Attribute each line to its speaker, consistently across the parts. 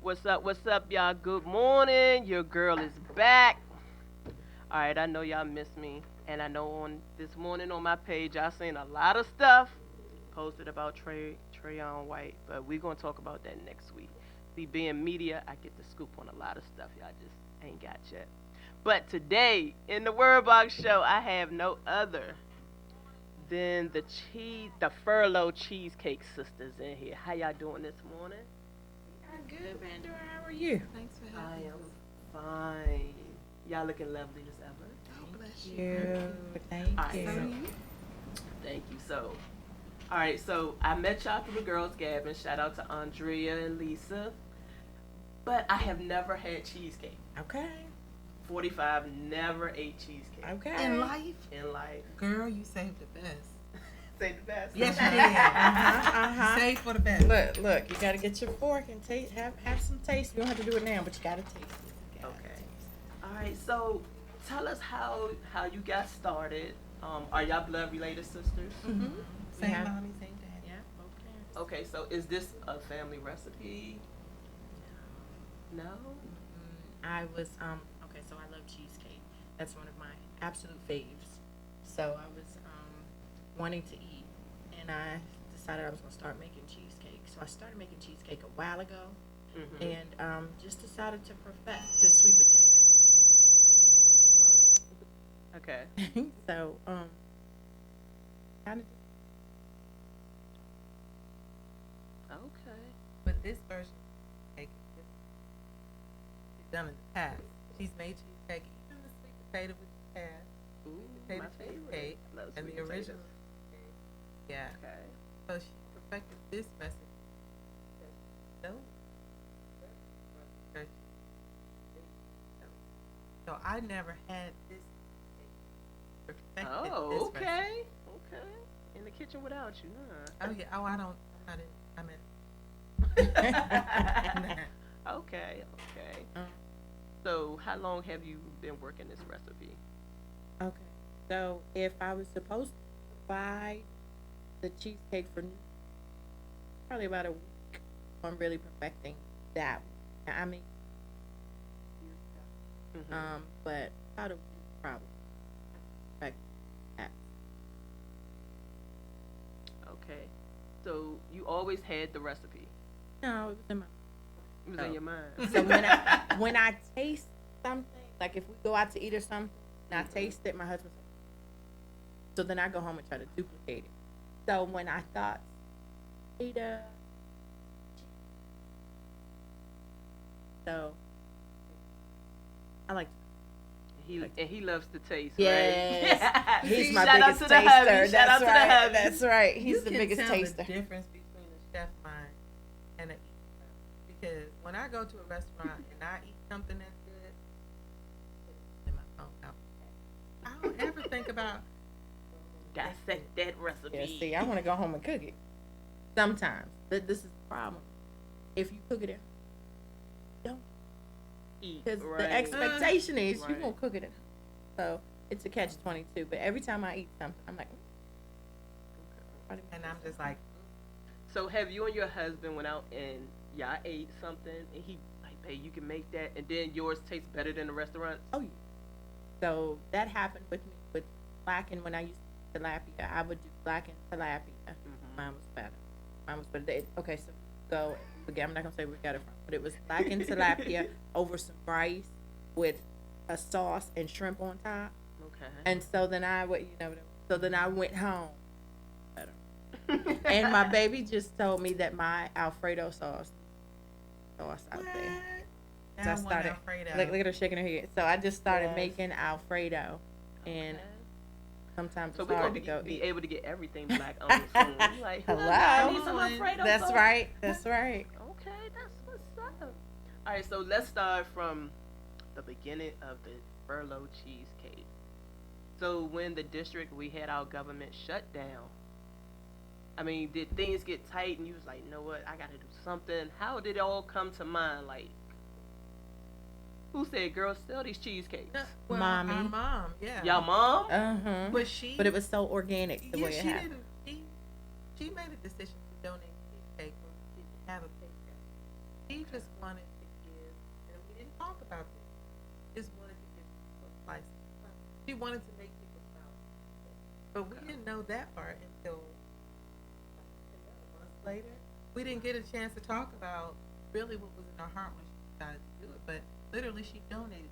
Speaker 1: What's up, y'all? Good morning. Your girl is back. All right, I know y'all missed me, and I know on this morning on my page y'all seen a lot of stuff posted about Trayon White, but we're gonna talk about that next week. See, being media, I get the scoop on a lot of stuff y'all just ain't got yet. But today in the Word Box Show, I have no other than the Furlough Cheesecake Sisters in here. How y'all doing this morning?
Speaker 2: I'm good, Pandora. How are you?
Speaker 3: Thanks for
Speaker 1: I
Speaker 3: having
Speaker 1: am
Speaker 3: us.
Speaker 1: fine. Y'all looking lovely as ever.
Speaker 3: Oh, bless
Speaker 2: Thank
Speaker 3: you.
Speaker 2: you. Thank
Speaker 1: Alright,
Speaker 2: you.
Speaker 3: So
Speaker 1: so
Speaker 3: you?
Speaker 1: thank you. Alright, so I met y'all through the Girls Gavin. Shout out to Andrea and Lisa. But I have never had cheesecake.
Speaker 2: Okay.
Speaker 1: 45, never ate cheesecake
Speaker 2: Okay.
Speaker 3: In life?
Speaker 1: in life.
Speaker 3: Girl, you saved the best.
Speaker 1: Say the best.
Speaker 3: Yes, you did.
Speaker 2: Uh-huh.
Speaker 3: Save for the best.
Speaker 2: Look. You gotta get your fork and taste. Have some taste. You don't have to do it now, but you gotta taste it. You gotta
Speaker 1: Okay.
Speaker 2: taste
Speaker 1: Alright, so tell us how you got started. Are y'all blood related sisters?
Speaker 3: Mm-hmm. Same
Speaker 2: Yeah.
Speaker 3: mommy, same
Speaker 2: it.
Speaker 3: daddy.
Speaker 2: Yeah. Okay.
Speaker 1: Okay, so is this a family recipe? No?
Speaker 2: I was okay, so I love cheesecake. That's one of my absolute faves. So I was wanting to eat, and I decided I was gonna start making cheesecake. So I started making cheesecake a while ago,
Speaker 1: Mm-hmm.
Speaker 2: and just decided to perfect the sweet
Speaker 1: Okay.
Speaker 2: potato. So kind of
Speaker 1: Okay.
Speaker 3: But this version of cake is different. She's done in the past. She's made cheesecake, even the sweet potato with the past,
Speaker 1: Ooh,
Speaker 3: potato
Speaker 1: my favorite.
Speaker 3: cheesecake,
Speaker 1: Love
Speaker 3: and
Speaker 1: sweet
Speaker 3: the
Speaker 1: potatoes.
Speaker 3: original cheesecake. Yeah.
Speaker 1: Okay.
Speaker 3: So she perfected this recipe because she knows so I never had this perfected this
Speaker 1: Oh,
Speaker 3: recipe.
Speaker 1: okay. Okay. In the kitchen without you, huh?
Speaker 3: Oh yeah. Oh, I don't. I'm not in. I'm in.
Speaker 1: Okay. Okay.
Speaker 2: um,
Speaker 1: So, how long have you been working this recipe?
Speaker 2: okay. So if I was supposed to buy the cheesecake for probably about a week, I'm really perfecting that one. I mean,
Speaker 1: Mm-hmm.
Speaker 2: but about a week probably. Perfect that.
Speaker 1: Okay. So, you always had the recipe.
Speaker 2: No, it was in my.
Speaker 1: It was
Speaker 2: Oh.
Speaker 1: in your mind.
Speaker 2: So when I taste something, like if we go out to eat or something, and I taste it, my husband's like, so then I go home and try to duplicate it. So when I thought, Ada, so I like.
Speaker 1: He loves to taste,
Speaker 2: Yes,
Speaker 1: right?
Speaker 2: he's my
Speaker 1: Shout out
Speaker 2: biggest
Speaker 1: to the
Speaker 2: taster.
Speaker 1: hubby. Shout out
Speaker 2: That's
Speaker 1: to the
Speaker 2: right.
Speaker 1: hubby.
Speaker 2: That's right. He's
Speaker 3: You
Speaker 2: the
Speaker 3: can
Speaker 2: biggest
Speaker 3: tell
Speaker 2: taster.
Speaker 3: the difference between a chef mind and an eater. Because when I go to a restaurant and I eat something that's good, in my phone, I don't ever think about
Speaker 1: Dissect that recipe.
Speaker 2: Yeah, see, I want to go home and cook it. Sometimes, but this is the problem. If you cook it at home, don't,
Speaker 1: Eat,
Speaker 2: because
Speaker 1: right.
Speaker 2: the expectation is you
Speaker 1: Right.
Speaker 2: gonna cook it at home. So it's a catch-22. But every time I eat something, I'm like,
Speaker 3: and I'm just like,
Speaker 1: So, have you and your husband went out and y'all ate something, and he like, "Hey, you can make that," and then yours tastes better than the restaurant's?
Speaker 2: oh yeah. So that happened with me with blackened when I used tilapia. I would do blackened tilapia.
Speaker 1: Mhm.
Speaker 2: Mine was better. Mine was better. Okay, so go again. I'm not gonna say where we got it from, but it was blackened tilapia over some rice with a sauce and shrimp on top.
Speaker 1: Okay.
Speaker 2: And so then I would, so then I went home. Better. And my baby just told me that my Alfredo sauce out
Speaker 3: what?
Speaker 2: there.
Speaker 3: Now
Speaker 2: So I
Speaker 3: I want
Speaker 2: started.
Speaker 3: Alfredo.
Speaker 2: Look at her shaking her head. So I just started
Speaker 1: Yes.
Speaker 2: making Alfredo, and
Speaker 1: Okay.
Speaker 2: sometimes
Speaker 1: So
Speaker 2: it's
Speaker 1: we're
Speaker 2: hard
Speaker 1: gonna
Speaker 2: to go
Speaker 1: be
Speaker 2: eat.
Speaker 1: able to get everything black on soon. Like,
Speaker 2: Hello?
Speaker 1: I need some Alfredo
Speaker 2: That's
Speaker 1: sauce.
Speaker 2: right. That's right.
Speaker 1: Okay, that's what's up. All right, so let's start from the beginning of the furlough cheesecake. So when the district we had our government shut down, I mean, did things get tight and you was like, you know what, I gotta do something? How did it all come to mind? Like, who said, girls, sell these cheesecakes?
Speaker 3: Well,
Speaker 2: Mommy.
Speaker 3: our mom, yeah.
Speaker 1: Y'all mom?
Speaker 3: But she,
Speaker 2: But it was so organic the
Speaker 3: yeah,
Speaker 2: way it
Speaker 3: she
Speaker 2: happened.
Speaker 3: didn't. She made a decision to donate cheesecake when she didn't have a paycheck. She just wanted She wanted to make people smile, but we didn't know that part until months later. We didn't get a chance to talk about really what was in her heart when she decided to do it. But literally, she donated.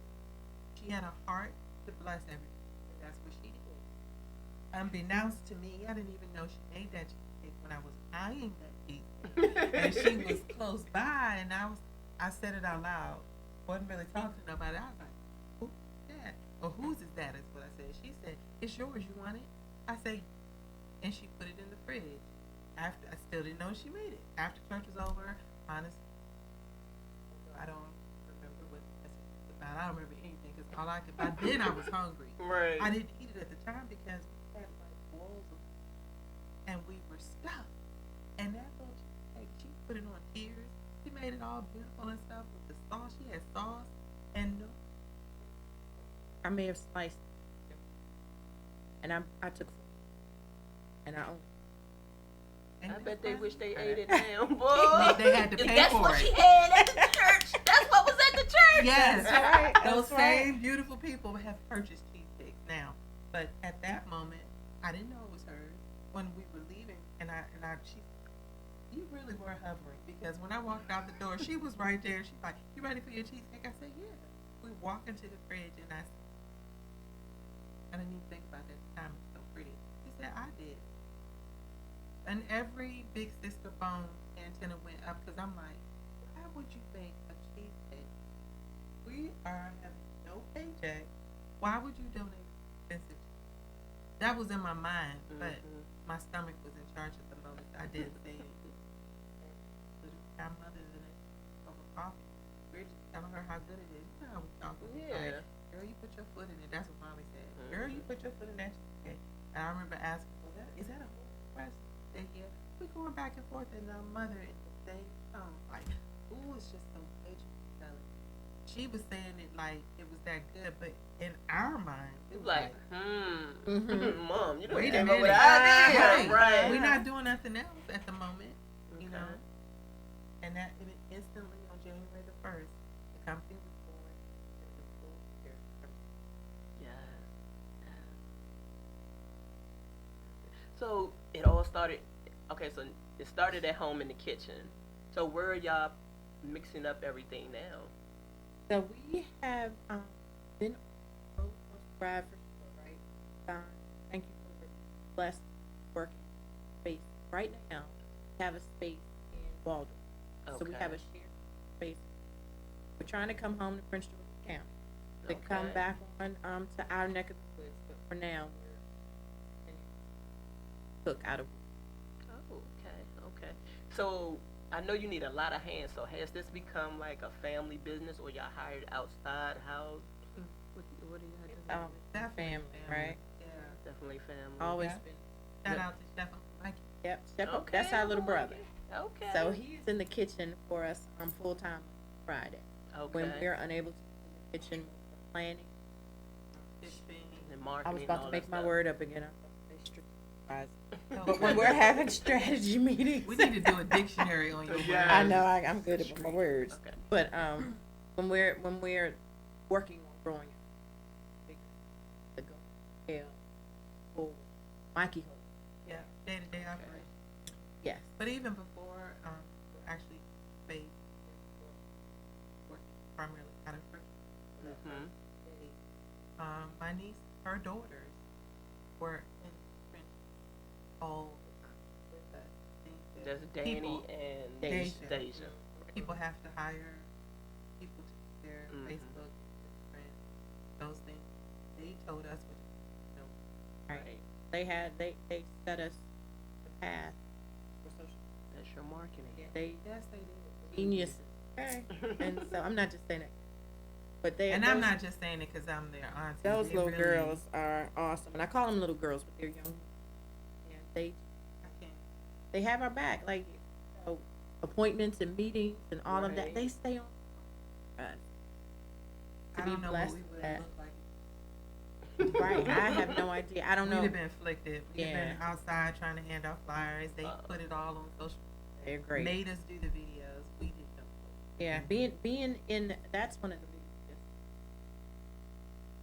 Speaker 3: She had a heart to bless everyone. And that's what she did. Unbeknownst to me, I didn't even know she made that cheesecake when I was eyeing that cheesecake, and she was close by, and I said it out loud. Wasn't really talking to nobody. I was like, "Who's that? Or whose is that?" Is what I said. She said, "It's yours. You want it?" I say, and she put it in the fridge. After I still didn't know she made it. After church was over, honestly, I don't remember what the message was about. I don't remember anything because all I could. By then I was hungry.
Speaker 1: Right.
Speaker 3: I didn't eat it at the time because we had like bowls of, and we were stuffed. And that little cheesecake, she put it on tears. She made it all beautiful and stuff with the sauce. She had sauce and no.
Speaker 2: I may have sliced, and I took, and I only.
Speaker 3: And
Speaker 1: I
Speaker 3: that's
Speaker 1: bet they
Speaker 3: why
Speaker 1: wish
Speaker 3: she
Speaker 1: they
Speaker 3: got
Speaker 1: ate
Speaker 3: it.
Speaker 1: it now, boy.
Speaker 3: They had to pay
Speaker 1: That's
Speaker 3: for
Speaker 1: what
Speaker 3: it.
Speaker 1: she had at the church. That's what was at the church.
Speaker 3: Yes,
Speaker 2: That's right.
Speaker 3: those
Speaker 2: That's right.
Speaker 3: same beautiful people have purchased cheesecakes now. But at that moment, I didn't know it was hers. When we were leaving, she, you really were hovering because when I walked out the door, she was right there. She's like, "You ready for your cheesecake?" I said, "Yeah." We walked into the fridge, and I didn't even think about that at the time. It's so pretty. She said, "I did." And every big sister phone antenna went up because I'm like, why would you make a cheesecake? We are having no paycheck. Why would you donate expensive cheese? That was in my mind, but my stomach was in charge at the moment. I didn't say it. Our mother's in it over coffee. We're just telling her how good it is. You know how we talk.
Speaker 1: Yeah.
Speaker 3: Like, girl, you put your foot in it. That's what mommy said. Girl, you put your foot in that cheesecake. And I remember asking, is that a whole question? Said, yeah. We're going back and forth, and our mother in the same tone, like, ooh, it's just so good. She was saying it like it was that good, but in our mind, it was
Speaker 1: Like, Mom, you don't
Speaker 3: wait a
Speaker 1: came
Speaker 3: minute,
Speaker 1: up with an idea.
Speaker 3: right? We're not doing nothing else at the moment, you know. And that and it instantly on January the 1st, the company was born. And the full year.
Speaker 1: Yeah. So it all started. Okay, so it started at home in the kitchen. So where are y'all mixing up everything now?
Speaker 2: So we have been on Thrive for sure, right? Thank you for your blessed working space. Right now, we have a space in Waldorf. So we have a shared space. We're trying to come home to Prince George's County to come back on to our neck of the woods, but for now we're cook out of.
Speaker 1: Oh, okay. So I know you need a lot of hands. So has this become like a family business, or y'all hired outside? How? What do you have to do?
Speaker 3: Definitely
Speaker 2: Family, right?
Speaker 3: Yeah.
Speaker 1: Definitely family.
Speaker 2: Always
Speaker 3: Yeah.
Speaker 2: been.
Speaker 3: Shout out to Chef Mikey.
Speaker 2: Yep, Chef,
Speaker 1: Okay,
Speaker 2: that's our little brother.
Speaker 1: Okay.
Speaker 2: So he's in the kitchen for us full time on Friday.
Speaker 1: Okay.
Speaker 2: When we're unable to be in the kitchen, we're planning.
Speaker 1: And
Speaker 2: I
Speaker 1: marketing
Speaker 2: was
Speaker 1: and
Speaker 2: about
Speaker 1: all
Speaker 2: to make
Speaker 1: that
Speaker 2: my
Speaker 1: stuff.
Speaker 2: word up again. But when we're having strategy meetings,
Speaker 3: We need to do a dictionary on your
Speaker 1: Yeah.
Speaker 3: words.
Speaker 2: I know I'm good at my words.
Speaker 1: Okay.
Speaker 2: But when we're working on growing the go for Mikey Hope.
Speaker 3: Yeah, day-to-day operation.
Speaker 2: Yes.
Speaker 3: But even before, actually, faith working primarily out of Richmond. My niece, her daughters were in French all with us.
Speaker 1: Just Danny
Speaker 3: People-
Speaker 1: and
Speaker 3: Deja.
Speaker 1: Deja.
Speaker 3: People have to hire people to do their
Speaker 1: Mhm.
Speaker 3: Facebook, Instagram, those things. They told us what to do.
Speaker 2: Right. They set us the path for social.
Speaker 1: That's your marketing.
Speaker 2: They
Speaker 3: Yes, they did.
Speaker 2: geniuses. Okay. And so I'm not just saying it, but
Speaker 3: And I'm not just saying it because I'm their auntie.
Speaker 2: Those
Speaker 3: They
Speaker 2: little
Speaker 3: really-
Speaker 2: girls are awesome, and I call them little girls, but they're young. And
Speaker 3: I can't.
Speaker 2: they have our back, like appointments and meetings and all of that.
Speaker 1: Right.
Speaker 2: They stay on.
Speaker 3: I
Speaker 2: To be
Speaker 3: don't know
Speaker 2: blessed
Speaker 3: what we would
Speaker 2: at-
Speaker 3: have looked like.
Speaker 2: Right. I have no idea. I don't
Speaker 3: We'd
Speaker 2: know.
Speaker 3: have been afflicted. We'd have been
Speaker 2: Yeah.
Speaker 3: outside trying to hand out flyers. They put it all on social.
Speaker 2: They're great.
Speaker 3: Made us do the videos. We didn't know.
Speaker 2: Yeah, being in that's one of the biggest.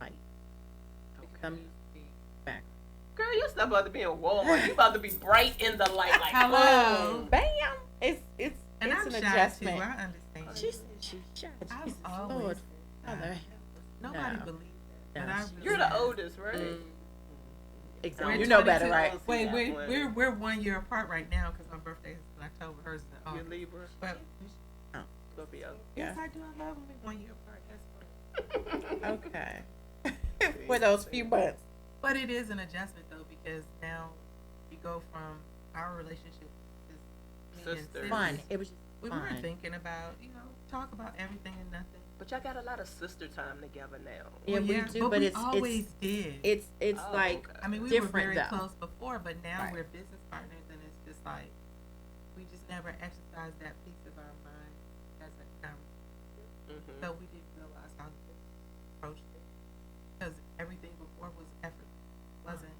Speaker 2: Like, some used to be back.
Speaker 1: Girl, you still about to be in Walmart. You about to be bright in the light, like
Speaker 3: Hello.
Speaker 1: boom.
Speaker 2: Bam! It's
Speaker 3: And
Speaker 2: it's
Speaker 3: I'm
Speaker 2: an
Speaker 3: shy
Speaker 2: adjustment.
Speaker 3: too. I understand.
Speaker 2: She said she's shy.
Speaker 3: I've
Speaker 2: Jesus
Speaker 3: always
Speaker 2: Lord.
Speaker 3: been
Speaker 2: Mother.
Speaker 3: Nobody
Speaker 2: No.
Speaker 3: believes that.
Speaker 2: No,
Speaker 3: But I
Speaker 2: she-
Speaker 3: really
Speaker 1: You're the
Speaker 3: am.
Speaker 1: oldest, right?
Speaker 2: Mm.
Speaker 3: We're
Speaker 2: Exactly. You know better,
Speaker 3: 22.
Speaker 2: right?
Speaker 3: Wait,
Speaker 1: Yeah.
Speaker 3: we're 1 year apart right now because my birthday is in October. Hers is in
Speaker 1: You
Speaker 3: August.
Speaker 1: Libra.
Speaker 3: But
Speaker 1: Scorpio.
Speaker 3: yes,
Speaker 2: Yeah.
Speaker 3: I do. I love them. We're 1 year apart. That's fine.
Speaker 2: Okay. For those few months.
Speaker 3: But it is an adjustment though because now you go from our relationship to me and
Speaker 1: Sisters.
Speaker 3: sis.
Speaker 2: Fun. It was just
Speaker 3: We
Speaker 2: fun.
Speaker 3: were thinking about talk about everything and nothing.
Speaker 1: But y'all got a lot of sister time together now.
Speaker 2: Yeah, we do, but
Speaker 3: we
Speaker 2: it's
Speaker 3: always did.
Speaker 2: it's
Speaker 1: Oh,
Speaker 2: like
Speaker 1: okay.
Speaker 3: I mean, we
Speaker 2: different,
Speaker 3: were very
Speaker 2: though.
Speaker 3: close before, but now
Speaker 2: Right.
Speaker 3: we're business partners, and it's just like we just never exercised that piece of our mind as a conversation.
Speaker 1: Mm-hmm.
Speaker 3: So we didn't realize how to approach it because everything before was effort, wasn't.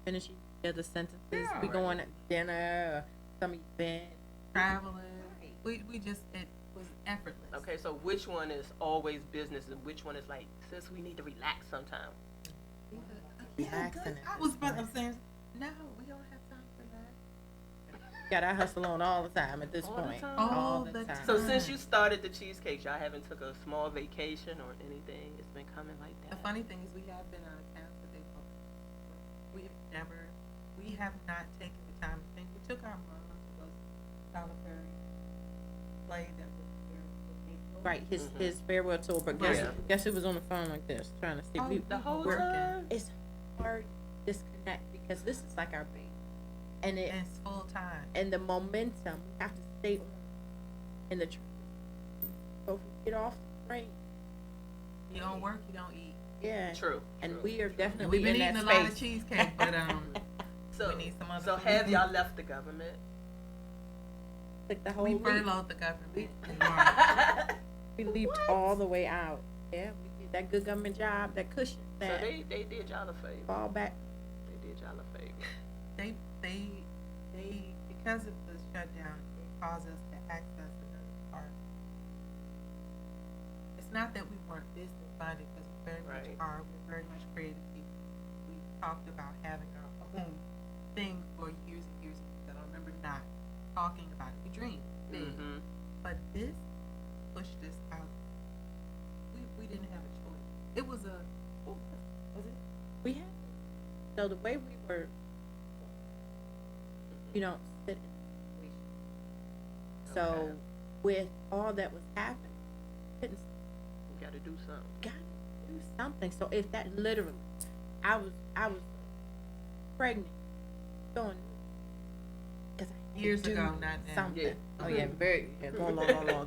Speaker 2: finishing together sentences.
Speaker 3: Yeah.
Speaker 2: We going to dinner or some event.
Speaker 3: Traveling.
Speaker 2: Right.
Speaker 3: We just it was effortless.
Speaker 1: Okay, so which one is always business and which one is like, sis, we need to relax sometime?
Speaker 3: Yeah,
Speaker 2: Relaxing
Speaker 3: good.
Speaker 2: it.
Speaker 3: I was about to say, no, we don't have time for that.
Speaker 2: Got our hustle on all the time at this
Speaker 1: All the
Speaker 2: point.
Speaker 1: time?
Speaker 3: All the time.
Speaker 1: So since you started the cheesecakes, y'all haven't took a small vacation or anything? It's been coming like
Speaker 3: The
Speaker 1: that.
Speaker 3: funny thing is, we have been out of town, but we have not taken the time to think. We took our mom to go see Tyler Perry play that was here in April.
Speaker 2: Right,
Speaker 1: Mhm.
Speaker 2: his farewell tour, but guess
Speaker 1: Yeah.
Speaker 2: guess who was on the phone like this trying to see.
Speaker 3: Oh,
Speaker 1: The whole
Speaker 3: Working.
Speaker 1: time?
Speaker 2: It's hard to disconnect because this is like our baby, and
Speaker 3: And it's full time.
Speaker 2: and the momentum we have to stay on in the train. So if we get off the train,
Speaker 3: You don't work, you don't eat.
Speaker 2: yeah,
Speaker 1: True.
Speaker 2: and
Speaker 1: true.
Speaker 2: we are
Speaker 3: And
Speaker 2: definitely
Speaker 3: we've been
Speaker 2: in
Speaker 3: eating
Speaker 2: that
Speaker 3: a lot of
Speaker 2: space.
Speaker 3: cheesecake, but
Speaker 1: So,
Speaker 3: we need some other
Speaker 1: so
Speaker 3: food.
Speaker 1: have y'all left the government?
Speaker 2: Like the whole
Speaker 3: we
Speaker 2: week,
Speaker 3: furloughed the government in March.
Speaker 2: we leaped all the way out. Yeah, we did that good government job, that cushion,
Speaker 1: So
Speaker 2: that
Speaker 1: they did y'all a favor.
Speaker 2: fall back.
Speaker 1: They did y'all a favor.
Speaker 3: They because of the shutdown, it caused us to access another part. It's not that we weren't business minded because we very much
Speaker 1: Right.
Speaker 3: are. We're very much creative people. We talked about having our own thing for years and years. And I remember not talking about it. We dreamed big,
Speaker 1: Mm-hmm.
Speaker 3: but this pushed us out. We didn't have a choice. It was a what was it?
Speaker 2: We had so the way we were, you know, sit in the situation. So
Speaker 1: Okay.
Speaker 2: with all that was happening, couldn't
Speaker 1: We gotta do something.
Speaker 2: gotta do something. So if that literally, I was pregnant, going because I had to
Speaker 3: Years
Speaker 2: do
Speaker 3: ago, not now.
Speaker 2: something.
Speaker 1: Yeah.
Speaker 2: Oh yeah, very long time, long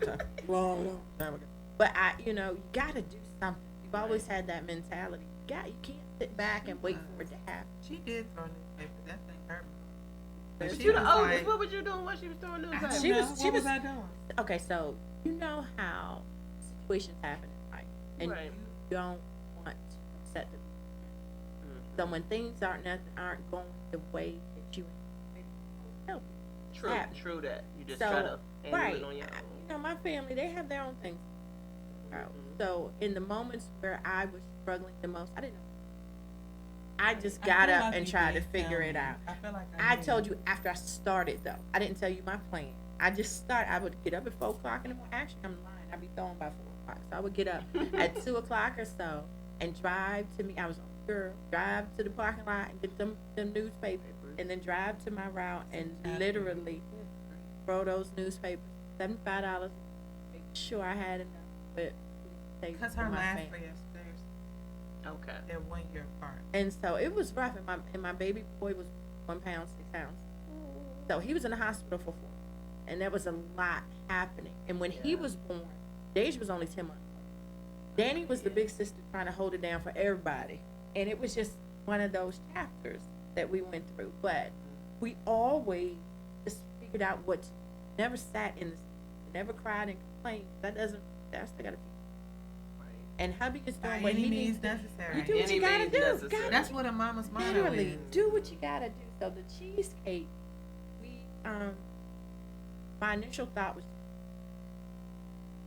Speaker 2: time ago. But you you gotta do something. You've always had that mentality. You can't sit back and wait for it to happen.
Speaker 3: She did throw newspaper. That thing hurt me.
Speaker 2: But
Speaker 1: But
Speaker 3: she
Speaker 1: you the
Speaker 3: was
Speaker 1: oldest.
Speaker 3: like-
Speaker 1: What was you doing while she was throwing
Speaker 3: I
Speaker 1: newspaper?
Speaker 3: don't
Speaker 2: She
Speaker 3: know.
Speaker 2: was- she
Speaker 3: What was
Speaker 2: was-
Speaker 3: I doing?
Speaker 2: Okay, so you know how situations happen in life, and
Speaker 1: Right.
Speaker 2: you don't want to upset the
Speaker 1: Mhm.
Speaker 2: So when things aren't going the way that you help.
Speaker 1: True,
Speaker 2: happen.
Speaker 1: true that. You just
Speaker 2: So,
Speaker 1: try to handle
Speaker 2: right,
Speaker 1: it on your
Speaker 2: you
Speaker 1: own.
Speaker 2: know, my family, they have their own things. Out.
Speaker 1: Mhm.
Speaker 2: So in the moments where I was struggling the most, I didn't know. I just
Speaker 3: I
Speaker 2: got
Speaker 3: feel
Speaker 2: up
Speaker 3: like
Speaker 2: and
Speaker 3: you
Speaker 2: tried to
Speaker 3: did
Speaker 2: figure
Speaker 3: tell
Speaker 2: it
Speaker 3: me.
Speaker 2: out.
Speaker 3: I feel like
Speaker 2: I
Speaker 3: knew.
Speaker 2: told you after I started though. I didn't tell you my plan. I just started. I would get up at 4 o'clock in the morning. Actually, I'm lying. I'd be throwing by 4 o'clock. So I would get up at 2 o'clock or so and drive to me. I was on a girl. Drive to the parking lot and get them newspapers, and then drive to my route and literally throw those newspapers. $75. Make sure I had enough. But
Speaker 3: Because her last three years,
Speaker 1: Okay.
Speaker 3: they're 1 year apart.
Speaker 2: And so it was rough. And my baby boy was 1 pound 6 ounces. So he was in the hospital for 4. And there was a lot happening. And when he was born, Deja was only 10 months. Danny was the big sister trying to hold it down for everybody. And it was just one of those chapters that we went through. But we always just figured out what to do. Never sat in the never cried and complained. That's I gotta be.
Speaker 1: Right.
Speaker 2: And hubby is
Speaker 3: By
Speaker 2: doing what
Speaker 3: any
Speaker 2: he
Speaker 3: means
Speaker 2: needs to.
Speaker 3: necessary.
Speaker 2: You do what
Speaker 1: Any
Speaker 2: you gotta
Speaker 1: means
Speaker 2: do.
Speaker 1: necessary.
Speaker 2: Gotta
Speaker 3: That's what a mama's motto
Speaker 2: literally
Speaker 3: is.
Speaker 2: do what you gotta do. So the cheesecake, we my initial thought was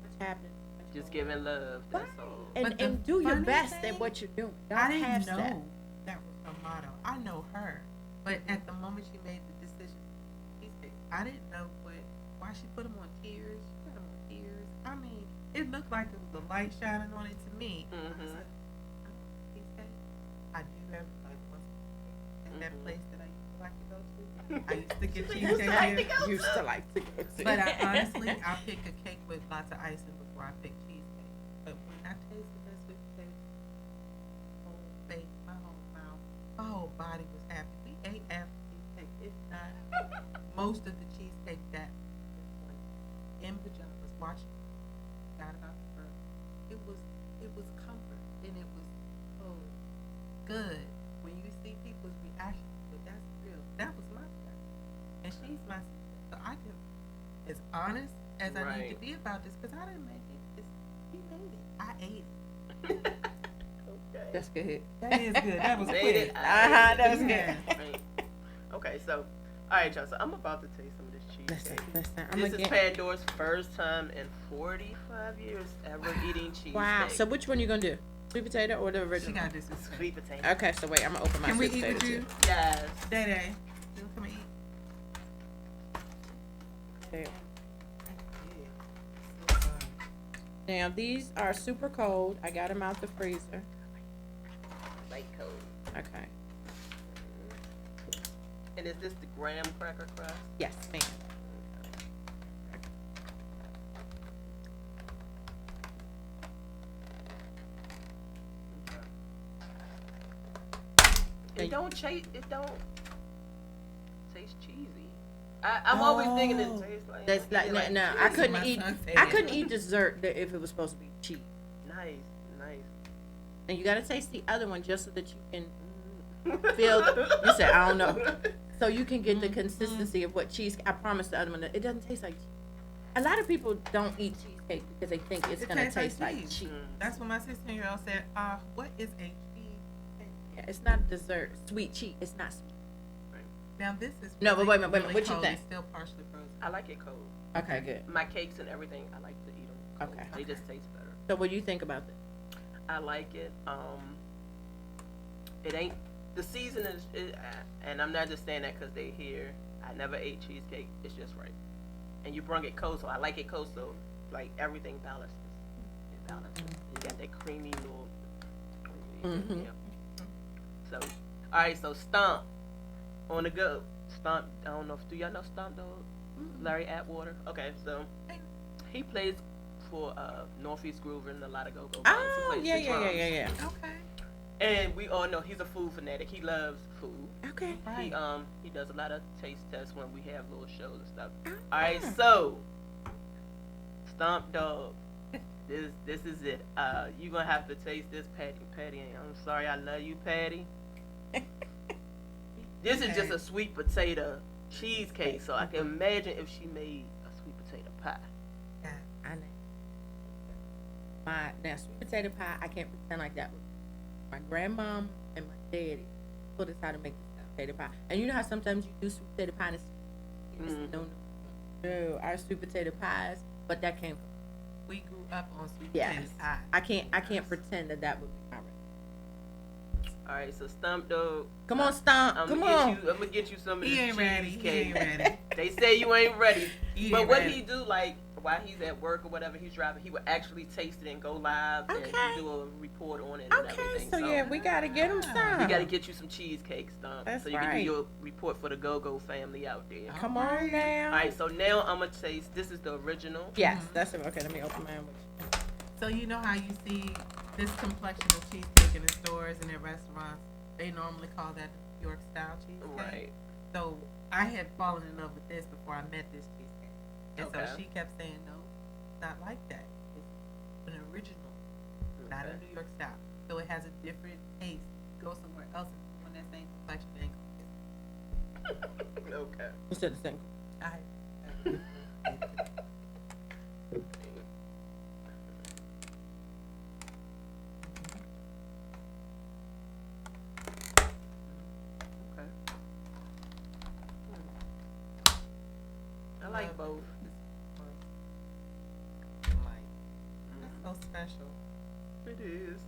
Speaker 2: what's happening.
Speaker 1: Just giving love. That's
Speaker 2: Right.
Speaker 1: all.
Speaker 3: But
Speaker 2: And
Speaker 3: the
Speaker 2: and do your
Speaker 3: funny
Speaker 2: best
Speaker 3: thing,
Speaker 2: at what you're doing. Don't
Speaker 3: I didn't
Speaker 2: half-step.
Speaker 3: know I didn't know why she put them on tiers. She put them on tiers. I mean, it looked like it was a light shining on it to me. I was like, I don't want cheesecake. I do have like once at that place that I used to like to go to. I used to get cheesecake there.
Speaker 2: Used to like to go to.
Speaker 3: But I honestly, I'll pick a cake with lots of icing before I pick cheesecake. But when I tasted that sweet potato, whole face, my whole mouth, my whole body was happy. We ate after cheesecake, if not most of the cheesecake that in pajamas watching. Got about the bird. It was comfort and it was so good when you see people's reaction. But that's real. That was my friend, and she's my sister. So I can as honest as I need to be about this because I didn't make it. He made it. I ate it.
Speaker 1: Okay.
Speaker 2: That's good.
Speaker 3: That is good. That was
Speaker 1: Made
Speaker 3: quick.
Speaker 1: it.
Speaker 2: That was good.
Speaker 1: Right. Okay, so all right, y'all. So I'm about to taste some of this cheesecake.
Speaker 2: Listen.
Speaker 1: This is Pandora's first time in 45 years ever eating cheesecake.
Speaker 2: Wow. So which one you gonna do? Sweet potato or the
Speaker 3: She
Speaker 2: original?
Speaker 3: got this with
Speaker 1: Sweet potato.
Speaker 2: Okay, so wait, I'm gonna open my
Speaker 3: Can we
Speaker 2: sweet
Speaker 3: eat
Speaker 2: potato
Speaker 3: with you?
Speaker 2: too.
Speaker 1: Yes.
Speaker 3: Day. You come and eat.
Speaker 2: Okay.
Speaker 3: Yeah. So,
Speaker 2: Now these are super cold. I got them out the freezer.
Speaker 1: Light cold.
Speaker 2: Okay.
Speaker 1: And is this the graham cracker crust?
Speaker 2: Yes, ma'am.
Speaker 1: It don't taste cheesy. I'm always thinking it tastes like.
Speaker 2: That's like no. I
Speaker 3: cheese,
Speaker 2: couldn't
Speaker 3: my
Speaker 2: eat.
Speaker 3: son said.
Speaker 2: I couldn't eat dessert if it was supposed to be cheese.
Speaker 1: Nice.
Speaker 2: And you gotta taste the other one just so that you can
Speaker 1: Mm.
Speaker 2: feel. You said I don't know. So you can get the consistency of what cheese. I promise the other one that it doesn't taste like cheese. A lot of people don't eat cheesecake because they think it's
Speaker 3: It
Speaker 2: gonna
Speaker 3: tastes like
Speaker 2: taste like
Speaker 3: cheese.
Speaker 2: cheese.
Speaker 3: That's what my 16-year-old said. What is a cheese?
Speaker 2: Yeah, it's not dessert. Sweet cheese. It's not sweet.
Speaker 3: Now this is
Speaker 2: No, but wait a minute,
Speaker 3: really
Speaker 2: what you
Speaker 3: cold.
Speaker 2: think?
Speaker 3: It's still partially frozen.
Speaker 1: I like it cold.
Speaker 2: Okay, good.
Speaker 1: My cakes and everything, I like to eat them cold.
Speaker 2: Okay.
Speaker 1: They just taste better.
Speaker 2: So what do you think about this?
Speaker 1: I like it. It ain't the season is, and I'm not just saying that because they here. I never ate cheesecake. It's just right, and you bring it cold, so I like it cold. So like everything balances. It balances. You got that creamy little.
Speaker 2: Mhm.
Speaker 1: Yeah. So, all right. So Stomp on the go. Stomp. I don't know if do y'all know Stomp though. Larry Atwater. Okay, so he plays for Northeast Groover and a lot of go-go bands. He
Speaker 2: Oh,
Speaker 1: plays
Speaker 2: yeah.
Speaker 1: the drums.
Speaker 3: Okay.
Speaker 1: And we all know he's a food fanatic. He loves food.
Speaker 2: Okay.
Speaker 1: He does a lot of taste tests when we have little shows and stuff.
Speaker 2: Oh,
Speaker 1: All right, so Stomp Dog. This is it. You gonna have to taste this, Patty. Patty, I'm sorry, I love you, Patty. This is just a sweet potato cheesecake. So I can imagine if she made a sweet potato pie.
Speaker 3: Yeah.
Speaker 2: I know. Now sweet potato pie, I can't pretend like that. My grandmom and my daddy taught us how to make the sweet potato pie. And you know how sometimes you do sweet potato pie and it's no, our sweet potato pies, but that came from
Speaker 3: We grew up on sweet
Speaker 2: yes.
Speaker 3: potato pie.
Speaker 2: I can't pretend that would be my recipe.
Speaker 1: All right, so Stomp Dog.
Speaker 2: Come on, Stomp. Come on.
Speaker 1: I'm gonna get you some of this
Speaker 3: He ain't ready.
Speaker 1: cheesecake.
Speaker 3: He ain't ready.
Speaker 1: They say you ain't ready.
Speaker 3: He
Speaker 1: But
Speaker 3: ain't
Speaker 1: what
Speaker 3: ready.
Speaker 1: he do, like, while he's at work or whatever he's driving, he would actually taste it and go live
Speaker 2: Okay.
Speaker 1: and do a report on it and
Speaker 2: Okay,
Speaker 1: everything.
Speaker 2: so yeah, we gotta get him some.
Speaker 1: we gotta get you some cheesecake stuff
Speaker 2: That's
Speaker 1: so you can
Speaker 2: right.
Speaker 1: do your report for the Go-Go family out there.
Speaker 2: Come on now.
Speaker 1: All right, so now I'm gonna taste. This is the original.
Speaker 2: Yes, that's it. Okay, let me open mine with you.
Speaker 3: So you know how you see this complexion of cheesecake in the stores and in restaurants? They normally call that New York style cheesecake.
Speaker 1: Right.
Speaker 3: So I had fallen in love with this before I met this cheesecake. And
Speaker 1: Okay.
Speaker 3: so she kept saying, no, it's not like that. It's an original, not a
Speaker 1: Okay.
Speaker 3: New York style. So it has a different taste. Go somewhere else and on that same complexion, it ain't gonna taste.
Speaker 1: Okay.
Speaker 2: You said the same.
Speaker 3: I
Speaker 1: Okay. I like both.
Speaker 3: That's so special.
Speaker 1: It is.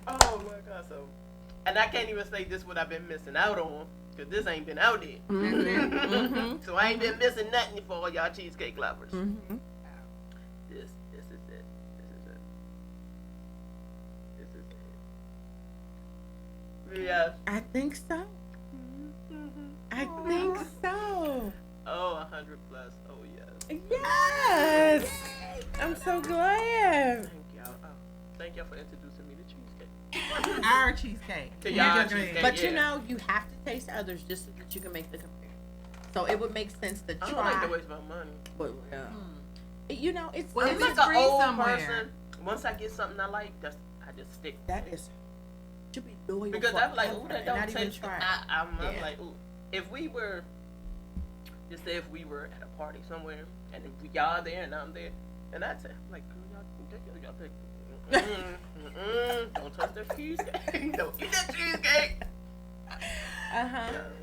Speaker 1: Oh my god! So And I can't even say this what I've been missing out on, because this ain't been out there.
Speaker 2: Mm-hmm.
Speaker 1: So I ain't been missing nothing for all y'all cheesecake lovers.
Speaker 2: Mm-hmm.
Speaker 1: This is it. This is it. Yes.
Speaker 2: I think so.
Speaker 1: Mm-hmm.
Speaker 2: I think so.
Speaker 1: Oh, 100 plus. Oh, yes.
Speaker 2: Yes. I'm so glad.
Speaker 1: Thank y'all. Oh, thank y'all for introducing me to cheesecake.
Speaker 3: Our cheesecake.
Speaker 1: To
Speaker 3: Yeah,
Speaker 1: y'all
Speaker 3: good.
Speaker 1: cheesecake.
Speaker 2: But
Speaker 1: yeah.
Speaker 2: you know, you have to taste others just so that you can make the comparison. So it would make sense to
Speaker 1: I
Speaker 2: try.
Speaker 1: don't like to waste my money.
Speaker 2: But, you know, it's
Speaker 3: Well,
Speaker 1: I'm
Speaker 3: if
Speaker 1: like
Speaker 3: it's
Speaker 1: an
Speaker 3: free
Speaker 1: old
Speaker 3: somewhere.
Speaker 1: person. Once I get something I like, I just stick.
Speaker 2: that is should be loyal.
Speaker 1: Because I'm like, ooh,
Speaker 2: forever
Speaker 1: that
Speaker 2: and
Speaker 1: don't
Speaker 2: not even
Speaker 1: taste.
Speaker 2: try.
Speaker 1: I'm
Speaker 2: Yeah.
Speaker 1: like, ooh. If we were, just say if we were at a party somewhere and y'all there and I'm there, and I'd say, like, girl, y'all pick. Don't touch that cheesecake. Don't eat that cheesecake.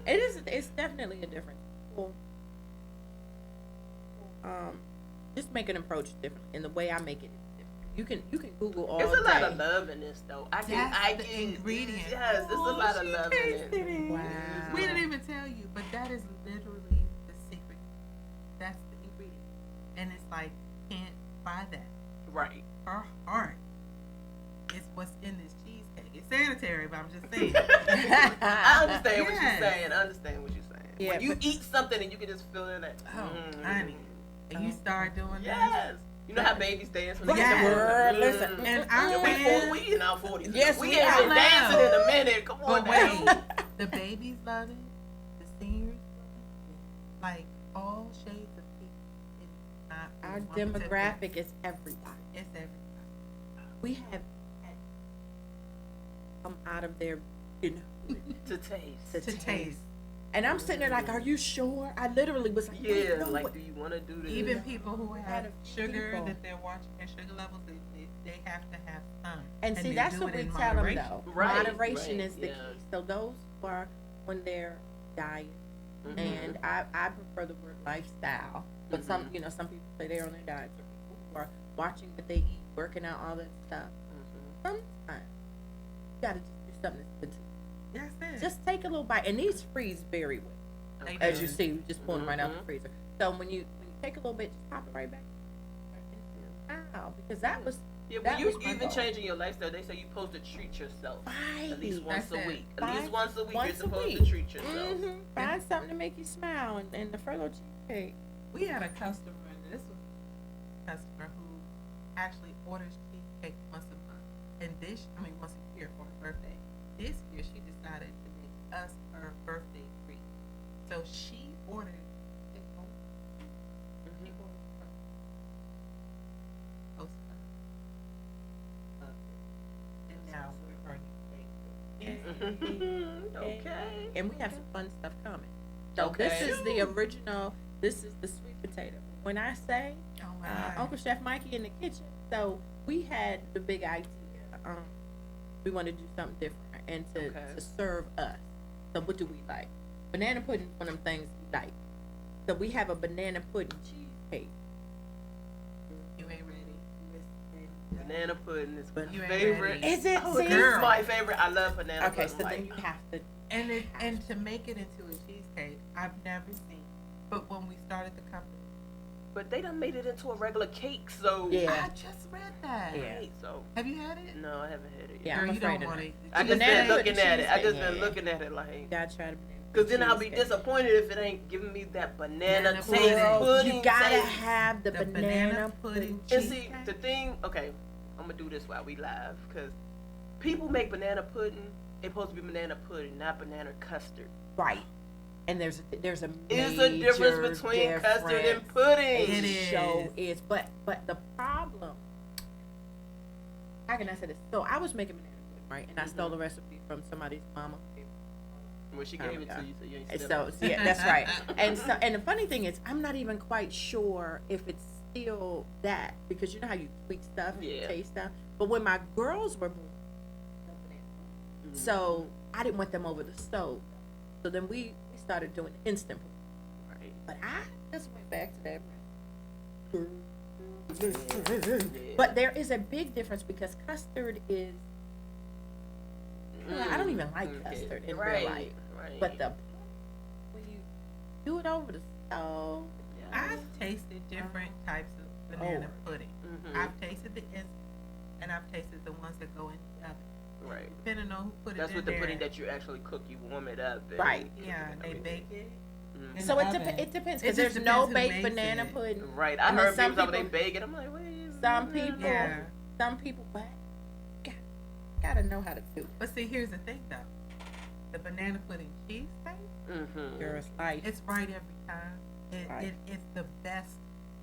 Speaker 2: It is. It's definitely a difference. Well, just make an approach different, and the way I make it is different. You can Google all
Speaker 1: It's a lot
Speaker 2: day.
Speaker 1: of love in this, though. I
Speaker 3: That's the
Speaker 1: get
Speaker 3: ingredient.
Speaker 1: Yes, it's a lot of
Speaker 3: she
Speaker 1: love in
Speaker 3: tasted
Speaker 1: it.
Speaker 3: it.
Speaker 2: Wow.
Speaker 3: We didn't even tell you, but that is literally the secret. That's the ingredient. And it's like, can't buy that.
Speaker 1: Right.
Speaker 3: Her heart is what's in this cheesecake. It's sanitary, but I'm just saying.
Speaker 1: I understand what you're
Speaker 3: Yes.
Speaker 1: saying. I understand what you're saying.
Speaker 2: Yeah,
Speaker 1: When you
Speaker 2: but-
Speaker 1: eat something and you can just feel it like,
Speaker 3: Oh, honey. And you start doing
Speaker 1: Yes. You know how babies dance when they
Speaker 3: Yes.
Speaker 1: get
Speaker 2: Girl,
Speaker 1: the
Speaker 2: listen.
Speaker 3: And
Speaker 1: we in our 40s.
Speaker 2: Yes,
Speaker 1: we
Speaker 2: we
Speaker 1: ain't
Speaker 2: are.
Speaker 1: been dancing in a minute. Come on
Speaker 3: But
Speaker 1: now.
Speaker 3: wait, the babies love it. The seniors love it. Like all shades of people. It's not
Speaker 2: Our
Speaker 3: one particular-
Speaker 2: demographic is everybody.
Speaker 3: It's everybody.
Speaker 2: We have had come out of their, you know,
Speaker 1: To taste.
Speaker 2: to
Speaker 3: To taste.
Speaker 2: And I'm sitting there like, are you sure? I literally was like, wait,
Speaker 1: Yeah,
Speaker 2: no,
Speaker 1: like,
Speaker 2: what-
Speaker 1: do you want to do this?
Speaker 3: Even people who have
Speaker 2: of
Speaker 3: sugar
Speaker 2: people.
Speaker 3: that they're watching their sugar levels, they have to have some.
Speaker 2: And see,
Speaker 3: they
Speaker 2: that's
Speaker 3: do
Speaker 2: what
Speaker 3: it
Speaker 2: we
Speaker 3: in
Speaker 2: tell them
Speaker 3: moderation.
Speaker 2: though.
Speaker 1: Right,
Speaker 2: Moderation
Speaker 1: right,
Speaker 2: is the
Speaker 1: yeah.
Speaker 2: key. So those who are on their diet,
Speaker 1: Mhm.
Speaker 2: and I prefer the word lifestyle. But some,
Speaker 1: Mhm.
Speaker 2: you know, some people say they're on their diet. Some people who are watching what they eat, working out, all that stuff.
Speaker 1: Mhm.
Speaker 2: Sometimes you gotta just do something that's good to you.
Speaker 3: That's it.
Speaker 2: Just take a little bite, and these freeze very well.
Speaker 3: They
Speaker 2: As
Speaker 3: do.
Speaker 2: you see, we just pull them right out the
Speaker 1: Mhm.
Speaker 2: freezer. So when you take a little bit, just pop it right back. Wow, because that was
Speaker 1: Yeah,
Speaker 2: that
Speaker 1: when you
Speaker 2: was my
Speaker 1: even
Speaker 2: goal.
Speaker 1: changing your lifestyle, they say you're supposed to treat yourself
Speaker 2: Right.
Speaker 1: at least once
Speaker 3: That's
Speaker 1: a
Speaker 3: it.
Speaker 1: week. At least
Speaker 2: Find-
Speaker 1: once a week,
Speaker 2: once
Speaker 1: you're
Speaker 2: a
Speaker 1: supposed to
Speaker 2: week.
Speaker 1: treat yourself.
Speaker 2: Find something to make you smile, and the furlough cheesecake.
Speaker 3: We had a customer, and this was a customer who actually orders cheesecake once a month, and once a year for her birthday. This year, she decided to make us her birthday treat. So she ordered. She ordered from Costa. Loved it. And now we're her new favorite.
Speaker 1: Okay.
Speaker 2: And we have some fun stuff coming. So this
Speaker 1: Okay.
Speaker 2: is the original. This is the sweet potato. When I say
Speaker 3: Oh my
Speaker 2: Uncle Chef Mikey in the kitchen, so we had the big idea. We wanted to do something different and to serve us. So what do we like? Banana pudding is one of them things we like. So we have a banana pudding cheesecake.
Speaker 3: You ain't ready.
Speaker 1: Banana pudding is my
Speaker 3: You ain't
Speaker 1: favorite.
Speaker 3: ready.
Speaker 2: Is it?
Speaker 1: Oh,
Speaker 2: See?
Speaker 1: this is my favorite. I love banana
Speaker 2: Okay,
Speaker 1: pudding.
Speaker 2: so
Speaker 1: like,
Speaker 2: then you have to.
Speaker 3: And to make it into a cheesecake, I've never seen. But when we started the company,
Speaker 1: but they done made it into a regular cake, so
Speaker 2: Yeah.
Speaker 3: I just read that.
Speaker 2: Yeah.
Speaker 1: Right, so
Speaker 3: Have you had it?
Speaker 1: no, I haven't had it yet.
Speaker 2: Yeah,
Speaker 3: Girl,
Speaker 2: I'm
Speaker 3: you
Speaker 2: afraid
Speaker 3: don't
Speaker 2: of
Speaker 3: want
Speaker 2: it.
Speaker 3: it.
Speaker 1: I just
Speaker 2: Banana
Speaker 1: been looking
Speaker 2: pudding
Speaker 1: at it. I just
Speaker 2: cheesecake.
Speaker 1: been looking at it like.
Speaker 2: Gotta try the banana.
Speaker 1: Cause then I'll be
Speaker 2: cheesecake.
Speaker 1: disappointed if it ain't giving me that banana
Speaker 3: Banana
Speaker 1: taste,
Speaker 3: pudding.
Speaker 1: pudding
Speaker 2: You gotta
Speaker 1: taste.
Speaker 2: have the, banana pudding.
Speaker 1: And see,
Speaker 3: cheesecake.
Speaker 1: the thing, okay, I'm gonna do this while we live, cause people make banana pudding. It's supposed to be banana pudding, not banana custard.
Speaker 2: Right. And there's a
Speaker 1: It's a
Speaker 2: major
Speaker 1: difference between custard and
Speaker 2: difference.
Speaker 1: pudding.
Speaker 3: It is.
Speaker 2: Show is, but the problem. How can I say this? So I was making banana pudding, right, and I stole the recipe from somebody's mama.
Speaker 1: When she gave it to you, so you ain't
Speaker 2: And
Speaker 1: stepping.
Speaker 2: so yeah, that's right. And the funny thing is, I'm not even quite sure if it's still that, because you know how you tweak stuff and you
Speaker 1: Yeah.
Speaker 2: taste stuff. But when my girls were born, so I didn't want them over the stove. So then we started doing instant pudding.
Speaker 1: Right.
Speaker 2: But I just went back to that.
Speaker 1: Yeah.
Speaker 2: But there is a big difference because custard is I don't even like custard in real life.
Speaker 1: Right.
Speaker 2: But when you do it over the stove,
Speaker 3: I've tasted different types of banana pudding. I've tasted the instant, and I've tasted the ones that go in the oven.
Speaker 1: Right.
Speaker 3: Depending on who put it
Speaker 1: That's
Speaker 3: in
Speaker 1: with the
Speaker 3: there.
Speaker 1: pudding that you actually cook. You warm it up. And
Speaker 2: Right.
Speaker 3: Yeah, they bake it. in
Speaker 2: so
Speaker 3: the
Speaker 2: it
Speaker 3: oven.
Speaker 2: depends
Speaker 3: It
Speaker 2: because
Speaker 3: just
Speaker 2: there's no
Speaker 3: depends who
Speaker 2: baked
Speaker 3: makes
Speaker 2: banana
Speaker 3: it.
Speaker 2: pudding.
Speaker 1: Right. I
Speaker 2: And then
Speaker 1: heard
Speaker 2: some
Speaker 1: people they
Speaker 2: people-
Speaker 1: bake it. I'm like, wait.
Speaker 2: Some people,
Speaker 3: Yeah.
Speaker 2: but gotta know how to do it.
Speaker 3: But see, here's the thing though. The banana pudding cheesecake,
Speaker 2: Girls, like
Speaker 3: it's right every time.
Speaker 2: Right.
Speaker 3: It's the best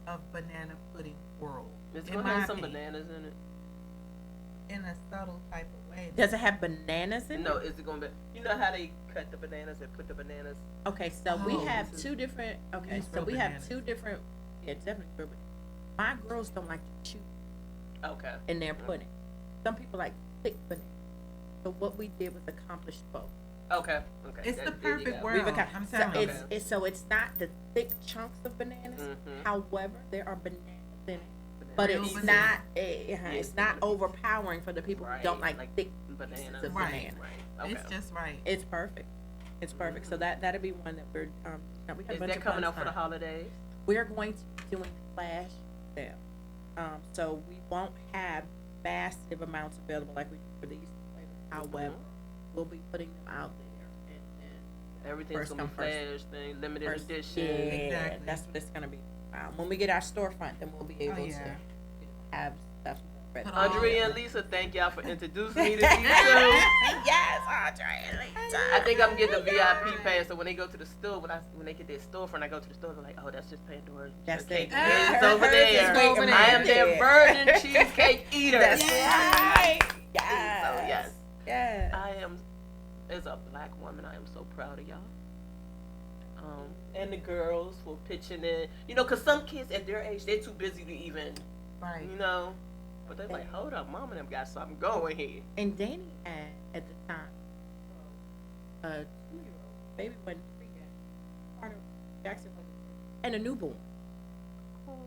Speaker 3: of banana pudding world.
Speaker 1: It's
Speaker 3: in
Speaker 1: gonna
Speaker 3: my
Speaker 1: have some
Speaker 3: opinion.
Speaker 1: bananas in it.
Speaker 3: In a subtle type of way.
Speaker 2: does it have bananas in
Speaker 1: No,
Speaker 2: it?
Speaker 1: is it gonna be? You know how they cut the bananas and put the bananas?
Speaker 2: Okay, so we
Speaker 3: Oh,
Speaker 2: have
Speaker 1: this is-
Speaker 2: two different. Okay,
Speaker 3: These
Speaker 2: so
Speaker 3: real
Speaker 2: we
Speaker 3: bananas.
Speaker 2: have two different. Yeah, definitely real bananas. My girls don't like to chew
Speaker 1: Okay.
Speaker 2: in their pudding. Some people like thick bananas. So what we did was accomplish both.
Speaker 1: Okay.
Speaker 3: It's the
Speaker 1: There you
Speaker 3: perfect
Speaker 1: go.
Speaker 3: word.
Speaker 2: We've accom-
Speaker 3: I'm
Speaker 2: so
Speaker 3: telling
Speaker 1: you.
Speaker 2: it's not the thick chunks of bananas. However, there are bananas in it, but
Speaker 3: Real
Speaker 2: it's
Speaker 3: bananas.
Speaker 2: not. It's not overpowering for the people who don't like thick
Speaker 1: bananas.
Speaker 2: pieces of
Speaker 3: Right.
Speaker 2: banana.
Speaker 1: Right. Okay.
Speaker 3: It's just right.
Speaker 2: It's perfect. It's perfect. So that'll be one that we're we have a
Speaker 1: Is
Speaker 2: bunch
Speaker 1: that
Speaker 2: of
Speaker 1: coming
Speaker 2: fun
Speaker 1: up for the
Speaker 2: stuff.
Speaker 1: holidays?
Speaker 2: We're going to be doing flash sale. So we won't have massive amounts available like we do for these flavors. However, we'll be putting them out there and
Speaker 1: Everything's
Speaker 2: First
Speaker 1: gonna be
Speaker 2: come, first-
Speaker 1: flash thing, limited
Speaker 2: first,
Speaker 1: edition.
Speaker 2: yeah,
Speaker 3: Exactly.
Speaker 2: that's what it's gonna be. When we get our storefront, then we'll be able
Speaker 3: yeah.
Speaker 2: to have stuff ready.
Speaker 3: Put all-
Speaker 1: Andrea and Lisa, thank y'all for introducing me to these two.
Speaker 2: Yes, Andre and Lisa.
Speaker 1: I think I'm getting a VIP pass, so when they go to the store, when they get their storefront, I go to the store, they're like, oh, that's just Pandora.
Speaker 2: That's
Speaker 1: Cake.
Speaker 2: it.
Speaker 1: It's
Speaker 3: Ah,
Speaker 1: over
Speaker 3: hers is
Speaker 1: there.
Speaker 3: over there.
Speaker 1: I am their virgin cheesecake eater.
Speaker 2: That's
Speaker 3: Yes.
Speaker 2: right.
Speaker 1: So,
Speaker 2: Yes.
Speaker 1: yes.
Speaker 2: Yes.
Speaker 1: I am, as a black woman, I am so proud of y'all. And the girls for pitching in. You know, because some kids at their age, they're too busy to even,
Speaker 3: Right.
Speaker 1: you know. But they're like, hold up, mom and them got something going here.
Speaker 2: And Danny had at the time a 2-year-old baby wasn't 3 yet, part of Jackson, and a newborn.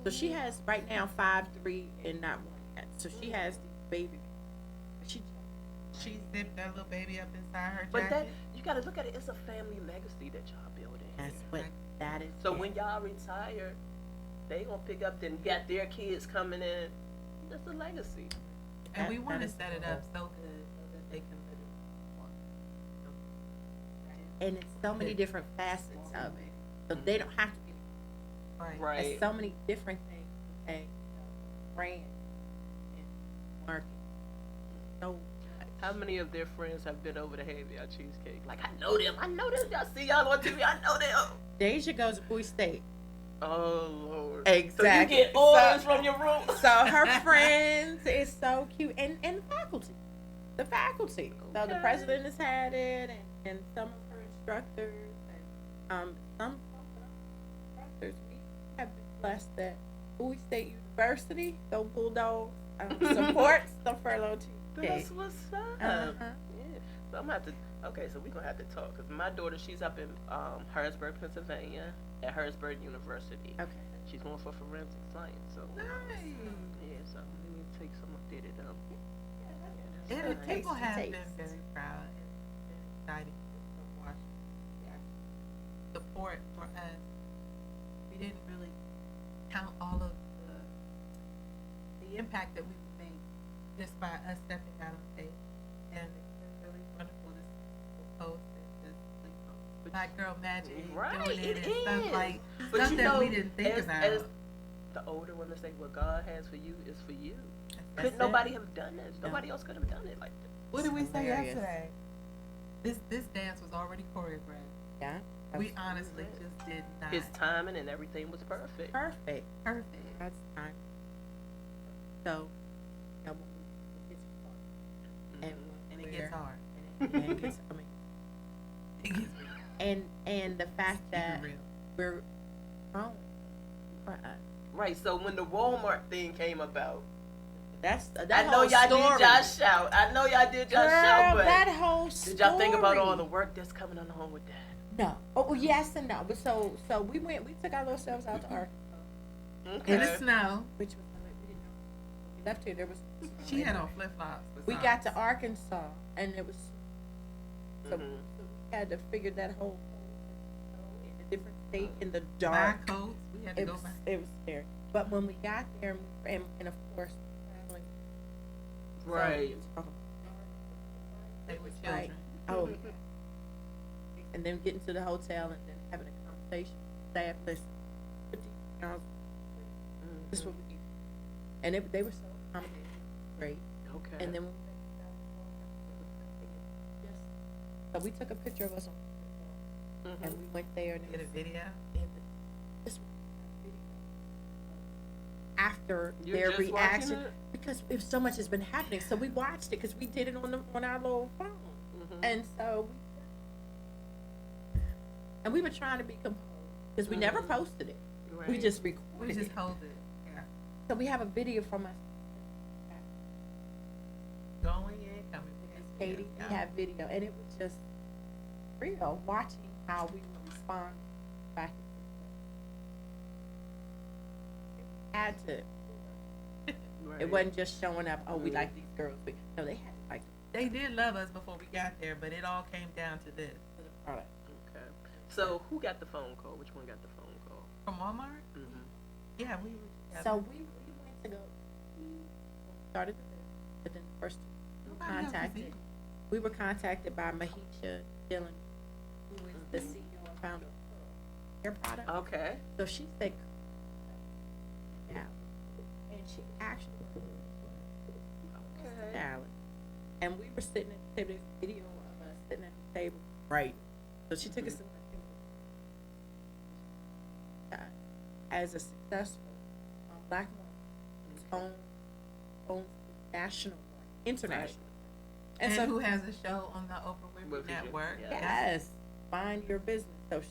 Speaker 2: So she has right now 5, 3, and not 1 yet. So she has these baby. She
Speaker 3: She zipped that little baby up inside her
Speaker 1: But
Speaker 3: jacket.
Speaker 1: that, you got to look at it, it's a family legacy that y'all building.
Speaker 2: that's what that is.
Speaker 1: So when y'all retire, they gonna pick up and got their kids coming in. That's a legacy.
Speaker 3: And we
Speaker 2: that
Speaker 3: want to
Speaker 2: is
Speaker 3: set it
Speaker 2: cool.
Speaker 3: up so good so that they can live
Speaker 2: And it's so many different facets of it. So they don't have to be.
Speaker 3: right.
Speaker 1: Right.
Speaker 2: There's so many different things. Okay, brand and marketing. So
Speaker 1: How many of their friends have been over to have y'all cheesecake? Like, I know them. Y'all see y'all on TV. I know them.
Speaker 2: Deja goes to Bowie State.
Speaker 1: Oh, Lord.
Speaker 2: Exactly.
Speaker 1: So you get orders from your room.
Speaker 2: So her friends is so cute, and the faculty. So the
Speaker 1: Okay.
Speaker 2: president has had it, and some of her instructors, and some instructors. We have been blessed that Bowie State University, the Bulldogs, supports the furlough cheesecake.
Speaker 1: That's what's up.
Speaker 2: Uh-huh.
Speaker 1: Yeah. So I'm gonna have to. Okay, so we're gonna have to talk because my daughter, she's up in Harrisburg, Pennsylvania, at Harrisburg University.
Speaker 2: Okay.
Speaker 1: She's going for forensic science. So
Speaker 3: Nice.
Speaker 1: yeah, so let me take some updated.
Speaker 3: And
Speaker 1: Nice.
Speaker 3: people have
Speaker 2: Tasty
Speaker 3: been
Speaker 2: taste.
Speaker 3: very proud and excited to watch support for us. We didn't really count all of the impact that we would make just by us stepping out on faith. And it's been really wonderful to see people post and just Black Girl Magic
Speaker 1: Right,
Speaker 3: doing it
Speaker 1: it
Speaker 3: and stuff
Speaker 1: is.
Speaker 3: like
Speaker 1: But
Speaker 3: stuff
Speaker 1: you
Speaker 3: that
Speaker 1: know,
Speaker 3: we didn't think
Speaker 1: as
Speaker 3: about.
Speaker 1: the older women say, what God has for you is for you.
Speaker 2: That's
Speaker 1: Could nobody have done this? Nobody else could have done it like this.
Speaker 3: What did we say
Speaker 2: Hilarious.
Speaker 3: yesterday? This dance was already choreographed.
Speaker 2: Yeah.
Speaker 3: We honestly just did not.
Speaker 1: His timing and everything was perfect.
Speaker 2: Perfect.
Speaker 3: Perfect.
Speaker 2: That's time. So, when we get to
Speaker 1: Mhm.
Speaker 3: And it gets hard.
Speaker 2: and it gets, I mean,
Speaker 3: It gets
Speaker 2: and the fact that
Speaker 3: real.
Speaker 2: we're growing for us.
Speaker 1: Right. So when the Walmart thing came about,
Speaker 2: That
Speaker 1: I know
Speaker 2: whole
Speaker 1: y'all
Speaker 2: story.
Speaker 1: did y'all shout. I know y'all did y'all shout,
Speaker 2: Girl,
Speaker 1: but
Speaker 2: that whole story.
Speaker 1: did y'all think about all the work that's coming along with that?
Speaker 2: No. Oh, well, yes and no. But so we took our little selves out to Arkansas,
Speaker 1: Okay.
Speaker 3: In the snow.
Speaker 2: which was we didn't know. When we left here, there was.
Speaker 3: She had on flip flops.
Speaker 2: We got to Arkansas, and it was So,
Speaker 1: Mhm.
Speaker 2: so we had to figure that whole in a different state in the
Speaker 3: Buy
Speaker 2: dark.
Speaker 3: coats. We had to go buy.
Speaker 2: It was scary. But when we got there, and of course, traveling,
Speaker 1: Right.
Speaker 2: so,
Speaker 3: They were
Speaker 2: like,
Speaker 3: children.
Speaker 2: oh, and then getting to the hotel and then having a conversation. Staff, listen, put these pounds. This is what we need. And they were so accommodating, great.
Speaker 1: Okay.
Speaker 2: And then when we so we took a picture of us on, and we went there and
Speaker 3: Get a video.
Speaker 2: this after
Speaker 1: You're
Speaker 2: their
Speaker 1: just watching
Speaker 2: reaction
Speaker 1: it?
Speaker 2: because if so much has been happening, so we watched it because we did it on our little phone, and so we were trying to be composed because we never posted it.
Speaker 1: Right.
Speaker 2: We just recorded
Speaker 3: We just
Speaker 2: it.
Speaker 3: hold it. Yeah.
Speaker 2: So we have a video from us,
Speaker 3: Going in, coming in.
Speaker 2: Katie.
Speaker 3: Yeah.
Speaker 2: We have video, and it was just real watching how we would respond back. Had to.
Speaker 1: Right.
Speaker 2: It wasn't just showing up. Oh, we like these girls. No, they had to like
Speaker 3: They did love us before we got there, but it all came down to this.
Speaker 2: the product.
Speaker 1: Okay. So who got the phone call? Which one got the phone call?
Speaker 3: From Walmart?
Speaker 1: Mm-hmm.
Speaker 3: Yeah, we were together.
Speaker 2: So we went to go. Started the business, but then the first
Speaker 3: Nobody else was
Speaker 2: contacted.
Speaker 3: either.
Speaker 2: We were contacted by Mahisha Dillon, who is the CEO and founder of Hair Product.
Speaker 1: Okay.
Speaker 2: So she said, yeah, and she actually
Speaker 1: Okay.
Speaker 2: Alan, and we were sitting at the table. There's a video of us sitting at the table, right? So she took us to as a successful black woman, own national, international,
Speaker 3: And
Speaker 2: so
Speaker 3: who has a show on the Oprah Winfrey
Speaker 1: Winfrey,
Speaker 3: Network?
Speaker 1: yeah.
Speaker 2: yes, mind your business. So she's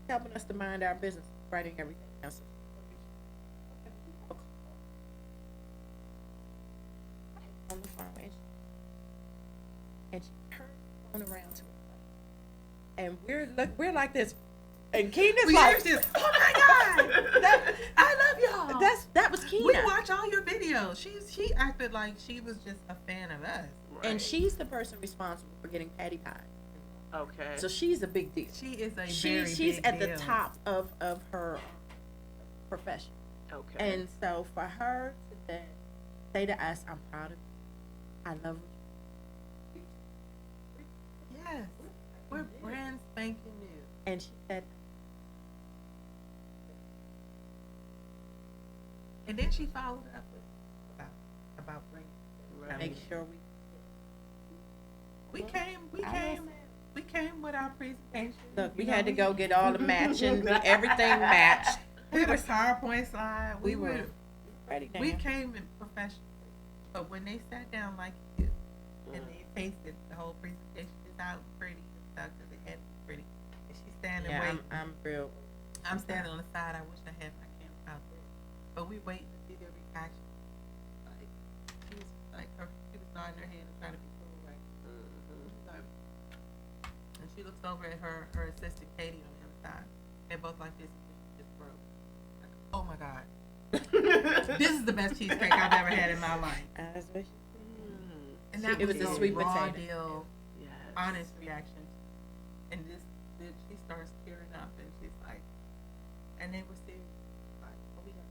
Speaker 2: helping us to mind our business, writing everything else. On the phone, and she turned the phone around to us, and we're like this, and Keena's
Speaker 3: We
Speaker 2: like,
Speaker 3: are just, oh my God, I love y'all.
Speaker 2: that was Keena.
Speaker 3: We watch all your videos. She acted like she was just a fan of us.
Speaker 2: And
Speaker 1: Right.
Speaker 2: she's the person responsible for getting patty pies.
Speaker 1: Okay.
Speaker 2: So she's a big deal.
Speaker 3: She is a
Speaker 2: She's
Speaker 3: very
Speaker 2: at
Speaker 3: big
Speaker 2: the
Speaker 3: deal.
Speaker 2: top of her profession.
Speaker 1: Okay.
Speaker 2: And so for her to say to us, I'm proud of you. I love what you do.
Speaker 3: Yes, we're brand spanking new.
Speaker 2: And she said,
Speaker 3: And then she followed up with about bringing.
Speaker 1: Right.
Speaker 2: make sure
Speaker 3: We came with our presentation.
Speaker 2: look, we
Speaker 3: You know,
Speaker 2: had to go get all the matching, everything matched.
Speaker 3: We were PowerPoint slide.
Speaker 2: We were ready now.
Speaker 3: We came in professional, but when they sat down like you, and they tasted the whole presentation is out pretty and stuff because it had to be pretty. And she's standing
Speaker 2: yeah,
Speaker 3: waiting.
Speaker 2: I'm real.
Speaker 3: I'm standing on the side. I wish I had my camera out there, but we waiting to see their reaction. Like she was she was nodding her head and trying to be cool, right? Like, and she looks over at her assistant Katie on the other side. They're both like this. Just broke. Like, oh my God. This is the best cheesecake I've ever had in my life.
Speaker 2: That's what she
Speaker 3: And that
Speaker 2: It was
Speaker 3: was
Speaker 2: a
Speaker 3: a
Speaker 2: sweet
Speaker 3: raw
Speaker 2: potato.
Speaker 3: deal,
Speaker 1: Yes.
Speaker 3: honest reaction. And she starts tearing up, and she's like, and they were serious. Like, oh, we got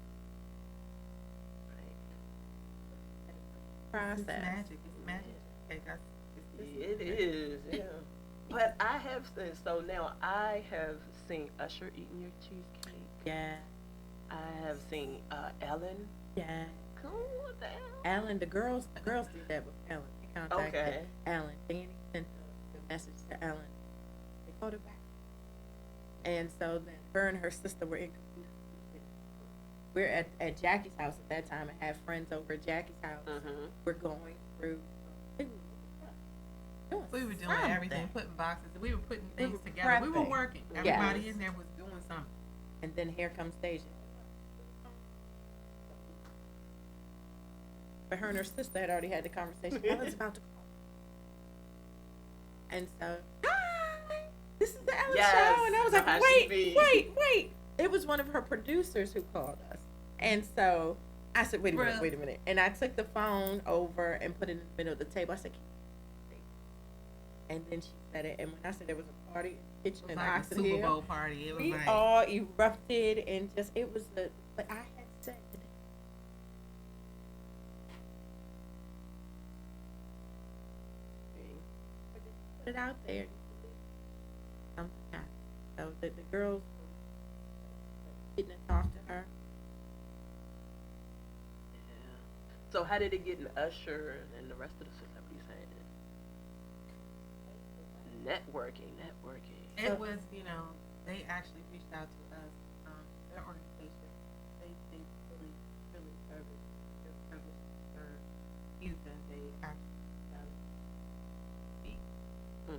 Speaker 2: process.
Speaker 3: It's magic. It's magic. Okay,
Speaker 1: It is. Yeah. But I have seen. So now I have seen Usher eating your cheesecake.
Speaker 2: Yeah,
Speaker 1: I have seen Ellen.
Speaker 2: yeah.
Speaker 1: Cool. What the hell?
Speaker 2: Alan, the girls did that with Alan. They contacted
Speaker 1: Okay.
Speaker 2: Alan. Danny sent the message to Alan. They called her back. And so then her and her sister were in we're at Jackie's house at that time and had friends over at Jackie's house.
Speaker 1: Mm-hmm.
Speaker 2: We're going through
Speaker 3: We were doing
Speaker 2: something.
Speaker 3: everything, putting boxes. We were putting
Speaker 2: We
Speaker 3: things
Speaker 2: were
Speaker 3: together. We were
Speaker 2: prepping.
Speaker 3: working.
Speaker 2: Yes.
Speaker 3: Everybody in there was doing something.
Speaker 2: And then here comes Deja. But her and her sister had already had the conversation. I was about to call. And so, hi, this is the Ellen
Speaker 1: Yes,
Speaker 2: show. And I was like,
Speaker 1: how she be.
Speaker 2: wait. It was one of her producers who called us. And so I said, wait a minute. And I took the phone over and put it in the middle of the table. I said, And then she said it, and when I said there was a party in the kitchen
Speaker 3: It was
Speaker 2: in
Speaker 3: like a
Speaker 2: Oxon
Speaker 3: Super
Speaker 2: Hill,
Speaker 3: Bowl party. It was
Speaker 2: we
Speaker 3: like
Speaker 2: all erupted and just it was the. But I had said put it out there. Something happened. So the girls didn't talk to her.
Speaker 1: Yeah. So how did it get in Usher and the rest of the celebrities' hands? Networking, networking.
Speaker 3: it was, they actually reached out to us. Their organization, they really, really service their privilege for youth, and they actually reached out to speak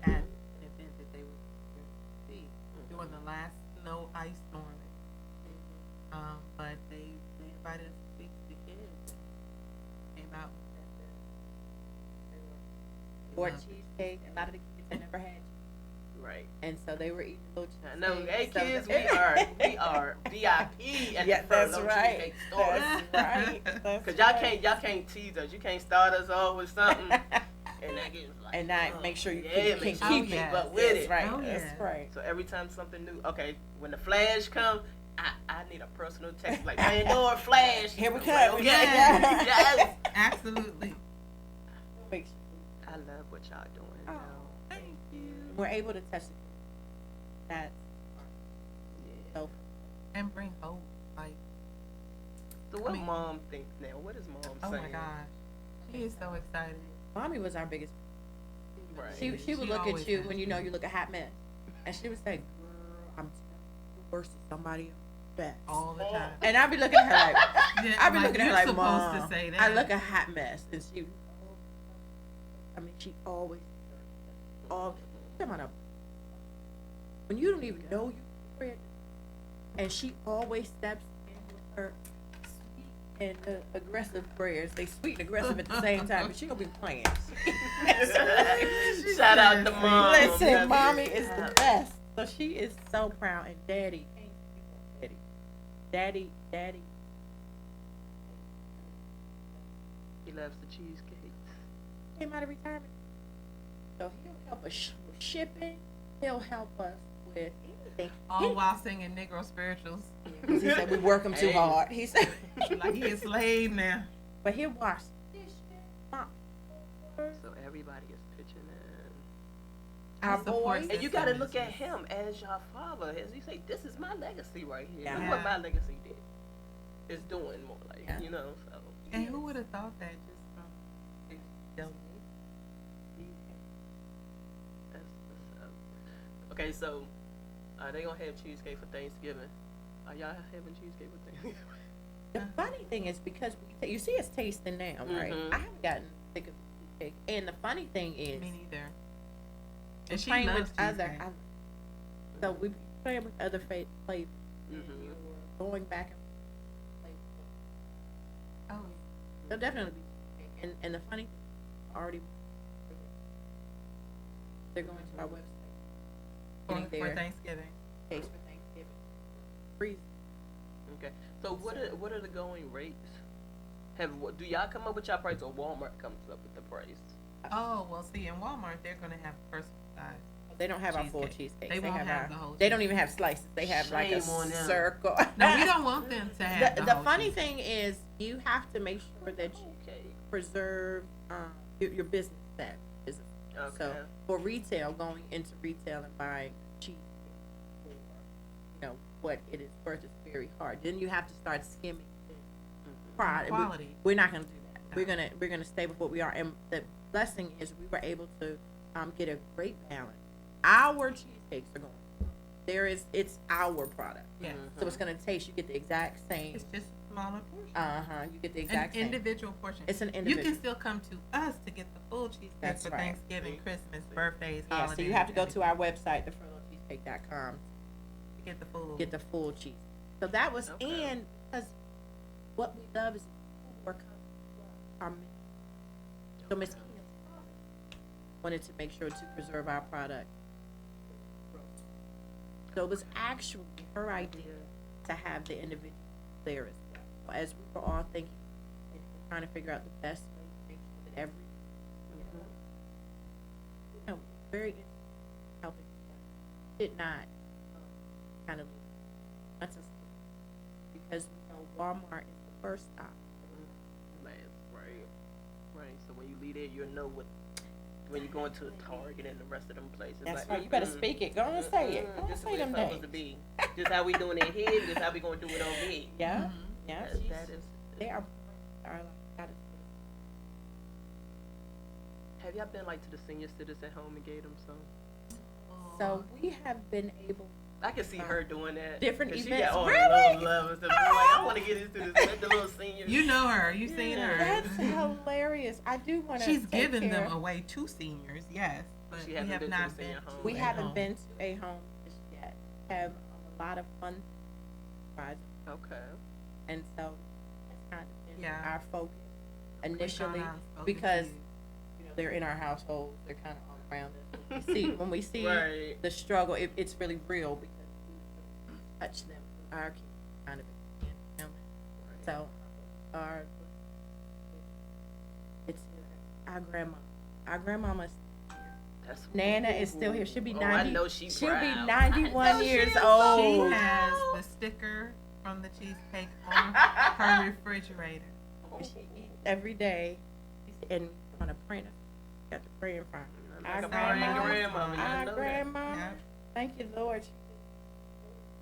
Speaker 3: at an event that they were going to see during the last snow ice storm. But they invited us to speak to the kids. Came out with that. They
Speaker 2: Or
Speaker 3: loved it.
Speaker 2: cheesecake. A lot of the kids had never had,
Speaker 1: Right.
Speaker 2: and so they were eating little cheesecake.
Speaker 1: I know. Hey
Speaker 2: So
Speaker 1: kids,
Speaker 2: the-
Speaker 1: we are VIP at
Speaker 2: Yeah,
Speaker 1: the
Speaker 2: that's
Speaker 1: Furlough
Speaker 2: right.
Speaker 1: Cheesecake store.
Speaker 2: That's right. That's
Speaker 1: Cause
Speaker 2: right.
Speaker 1: y'all can't tease us. You can't start us off with something and that gets like
Speaker 2: And not make sure you
Speaker 1: yeah,
Speaker 2: can
Speaker 1: make sure
Speaker 2: keep
Speaker 1: you
Speaker 2: it.
Speaker 1: keep up with
Speaker 2: That's
Speaker 1: it.
Speaker 2: right.
Speaker 3: Oh,
Speaker 2: That's
Speaker 3: yeah.
Speaker 2: right.
Speaker 1: So every time something new, okay, when the flash come, I need a personal text like Pandora flash.
Speaker 2: Here we
Speaker 1: I'm
Speaker 2: come.
Speaker 1: like, okay,
Speaker 3: Yeah.
Speaker 1: yes.
Speaker 3: Absolutely.
Speaker 2: Make sure
Speaker 1: I love what y'all doing.
Speaker 2: Oh.
Speaker 1: Y'all.
Speaker 3: Thank you.
Speaker 2: we're able to touch it. That's
Speaker 1: Yeah.
Speaker 2: so.
Speaker 3: And bring hope. Like,
Speaker 1: So what
Speaker 3: I mean-
Speaker 1: mom think now? What is mom
Speaker 3: oh
Speaker 1: saying?
Speaker 3: my gosh. She is so excited.
Speaker 2: Mommy was our biggest.
Speaker 1: Right.
Speaker 2: She would
Speaker 3: She
Speaker 2: look
Speaker 3: always
Speaker 2: at you
Speaker 3: has.
Speaker 2: when you know you look a hot mess, and she would say, "Girl, I'm worse than somebody else." Best.
Speaker 3: All the time.
Speaker 2: And I'd be looking at her like,
Speaker 3: Yeah,
Speaker 2: I'd be
Speaker 3: like,
Speaker 2: looking at her
Speaker 3: you're
Speaker 2: like,
Speaker 3: supposed
Speaker 2: Mom,
Speaker 3: to say that.
Speaker 2: I look a hot mess, and she. I mean, she always. All. Come on up. When you don't even know you prayed, and she always steps in with her sweet and aggressive prayers. They sweet and aggressive at the same time, but she don't be playing.
Speaker 1: Shout out to mom.
Speaker 2: Listen,
Speaker 1: That's
Speaker 2: mommy
Speaker 1: it.
Speaker 2: is the best. So she is so proud, and daddy, daddy.
Speaker 1: He loves the cheesecakes.
Speaker 2: Came out of retirement, so he'll help us with shipping. He'll help us with anything.
Speaker 3: All while singing Negro spirituals.
Speaker 2: He said we work him too
Speaker 1: Hey.
Speaker 2: hard. He said,
Speaker 3: Like he a slave now.
Speaker 2: but he'll wash dishes, mop.
Speaker 1: So everybody is pitching in.
Speaker 2: Our
Speaker 3: I support
Speaker 2: boys.
Speaker 1: And you got to
Speaker 3: System
Speaker 1: look
Speaker 3: is
Speaker 1: at
Speaker 3: just-
Speaker 1: him as your father. As you say, this is my legacy right here.
Speaker 2: Yeah.
Speaker 1: Look what my legacy did. It's doing more like,
Speaker 2: Yeah.
Speaker 1: so.
Speaker 3: And who would have thought that just from donate?
Speaker 1: That's what's up. Okay, so they gonna have cheesecake for Thanksgiving. Are y'all having cheesecake for Thanksgiving?
Speaker 2: The funny thing is because you see us tasting now, right?
Speaker 1: Mhm.
Speaker 2: I haven't gotten sick of cheesecake. And the funny thing is,
Speaker 3: Me neither.
Speaker 2: we
Speaker 3: And she
Speaker 2: playing
Speaker 3: loves
Speaker 2: with other.
Speaker 3: cheesecake.
Speaker 2: So we playing with other flavors.
Speaker 1: Mhm.
Speaker 2: Going back and
Speaker 3: Oh,
Speaker 2: they'll definitely be cheesecake. And the funny thing, already they're going to our website.
Speaker 3: for
Speaker 2: Getting their
Speaker 3: Thanksgiving.
Speaker 2: case for Thanksgiving. Freeze.
Speaker 1: Okay. So what are the going rates? Do y'all come up with y'all price or Walmart comes up with the price?
Speaker 3: Oh, well, see, in Walmart, they're going to have personal size.
Speaker 2: They don't have our full
Speaker 3: Cheesecake.
Speaker 2: cheesecake.
Speaker 3: They won't have the whole
Speaker 2: They don't even have slices. They have like a
Speaker 1: Shame on them.
Speaker 2: circle.
Speaker 3: No, we don't want them to have
Speaker 2: The,
Speaker 3: the
Speaker 2: the
Speaker 3: whole
Speaker 2: funny
Speaker 3: cheesecake.
Speaker 2: thing is, you have to make sure that you
Speaker 1: Okay.
Speaker 2: preserve your business set. Business.
Speaker 1: Okay.
Speaker 2: So for retail, going into retail and buying cheese for what it is worth is very hard. Then you have to start skimming product.
Speaker 3: Quality.
Speaker 2: We're not going to do that.
Speaker 3: No.
Speaker 2: We're gonna stay with what we are. And the blessing is we were able to get a great balance. Our cheesecakes are going. It's our product.
Speaker 3: Yeah.
Speaker 2: So it's gonna taste. You get the exact same.
Speaker 3: It's just a smaller portion.
Speaker 2: You get the
Speaker 3: An
Speaker 2: exact same.
Speaker 3: individual portion.
Speaker 2: It's an
Speaker 3: You
Speaker 2: individual.
Speaker 3: can still come to us to get the full cheesecake
Speaker 2: That's
Speaker 3: for
Speaker 2: right.
Speaker 3: Thanksgiving, Christmas, birthdays,
Speaker 2: Yeah,
Speaker 3: holidays.
Speaker 2: so you have to go to our
Speaker 3: everything.
Speaker 2: website, thefurloughcheesecake.com,
Speaker 3: to get the full.
Speaker 2: get the full cheese. So that was
Speaker 1: Okay.
Speaker 2: and because what we love is we're coming to our menu. So Miss King wanted to make sure to preserve our product. So it was actually her idea to have the individual there as well. As we were all thinking and trying to figure out the best way to make sure that every very interested in helping. Did not kind of that's us because Walmart is the first stop.
Speaker 1: Man, right. Right. So when you leave there, you'll know what. When you go into a Target and the rest of them places,
Speaker 2: That's
Speaker 1: like,
Speaker 2: right. You better speak it. Go and say it. Go and
Speaker 1: This is
Speaker 2: say
Speaker 1: what
Speaker 2: them
Speaker 1: it's supposed to
Speaker 2: names.
Speaker 1: be. Just how we doing it here. Just how we gonna do it over here.
Speaker 2: Yeah. Yeah.
Speaker 1: That is.
Speaker 2: They are like that is
Speaker 1: Have y'all been like to the senior citizens at home and gave them some?
Speaker 2: so we have been able
Speaker 1: I can see her doing that.
Speaker 2: Different
Speaker 1: 'Cause
Speaker 2: events.
Speaker 1: She got all
Speaker 2: Really?
Speaker 1: the love and stuff. I'm like, I want to get into this with the little seniors.
Speaker 3: You know her. You seen her.
Speaker 2: that's hilarious. I do want to
Speaker 3: She's given them away to seniors, yes, but
Speaker 1: She
Speaker 3: we
Speaker 1: hasn't
Speaker 3: have
Speaker 1: been to
Speaker 3: not
Speaker 1: the
Speaker 3: been.
Speaker 1: senior home.
Speaker 2: We
Speaker 3: a
Speaker 2: haven't
Speaker 3: home.
Speaker 2: been to a home just yet. Have a lot of fun projects,
Speaker 1: Okay.
Speaker 2: and so that's kind of been
Speaker 3: Yeah.
Speaker 2: our focus
Speaker 3: We
Speaker 2: initially
Speaker 3: found out spoken
Speaker 2: because
Speaker 3: to you.
Speaker 2: they're in our household. They're kind of all around us. When we see
Speaker 1: Right.
Speaker 2: the struggle, it's really real because we touch them. Our kids kind of family. So our it's our grandma. Our grandmama's
Speaker 1: That's
Speaker 2: Nana is still here. She'll be
Speaker 1: Oh,
Speaker 2: 90.
Speaker 1: I know she
Speaker 2: She'll
Speaker 1: proud.
Speaker 2: be
Speaker 1: I
Speaker 2: 91
Speaker 1: know she
Speaker 2: years
Speaker 1: is.
Speaker 2: old.
Speaker 3: She has the sticker from the cheesecake on her refrigerator.
Speaker 2: She eats every day, and on a printer. Got the praying from our
Speaker 1: Like a
Speaker 2: grandma.
Speaker 1: grandmama, you
Speaker 2: Our
Speaker 1: know that.
Speaker 2: grandma.
Speaker 3: Yep.
Speaker 2: Thank you, Lord.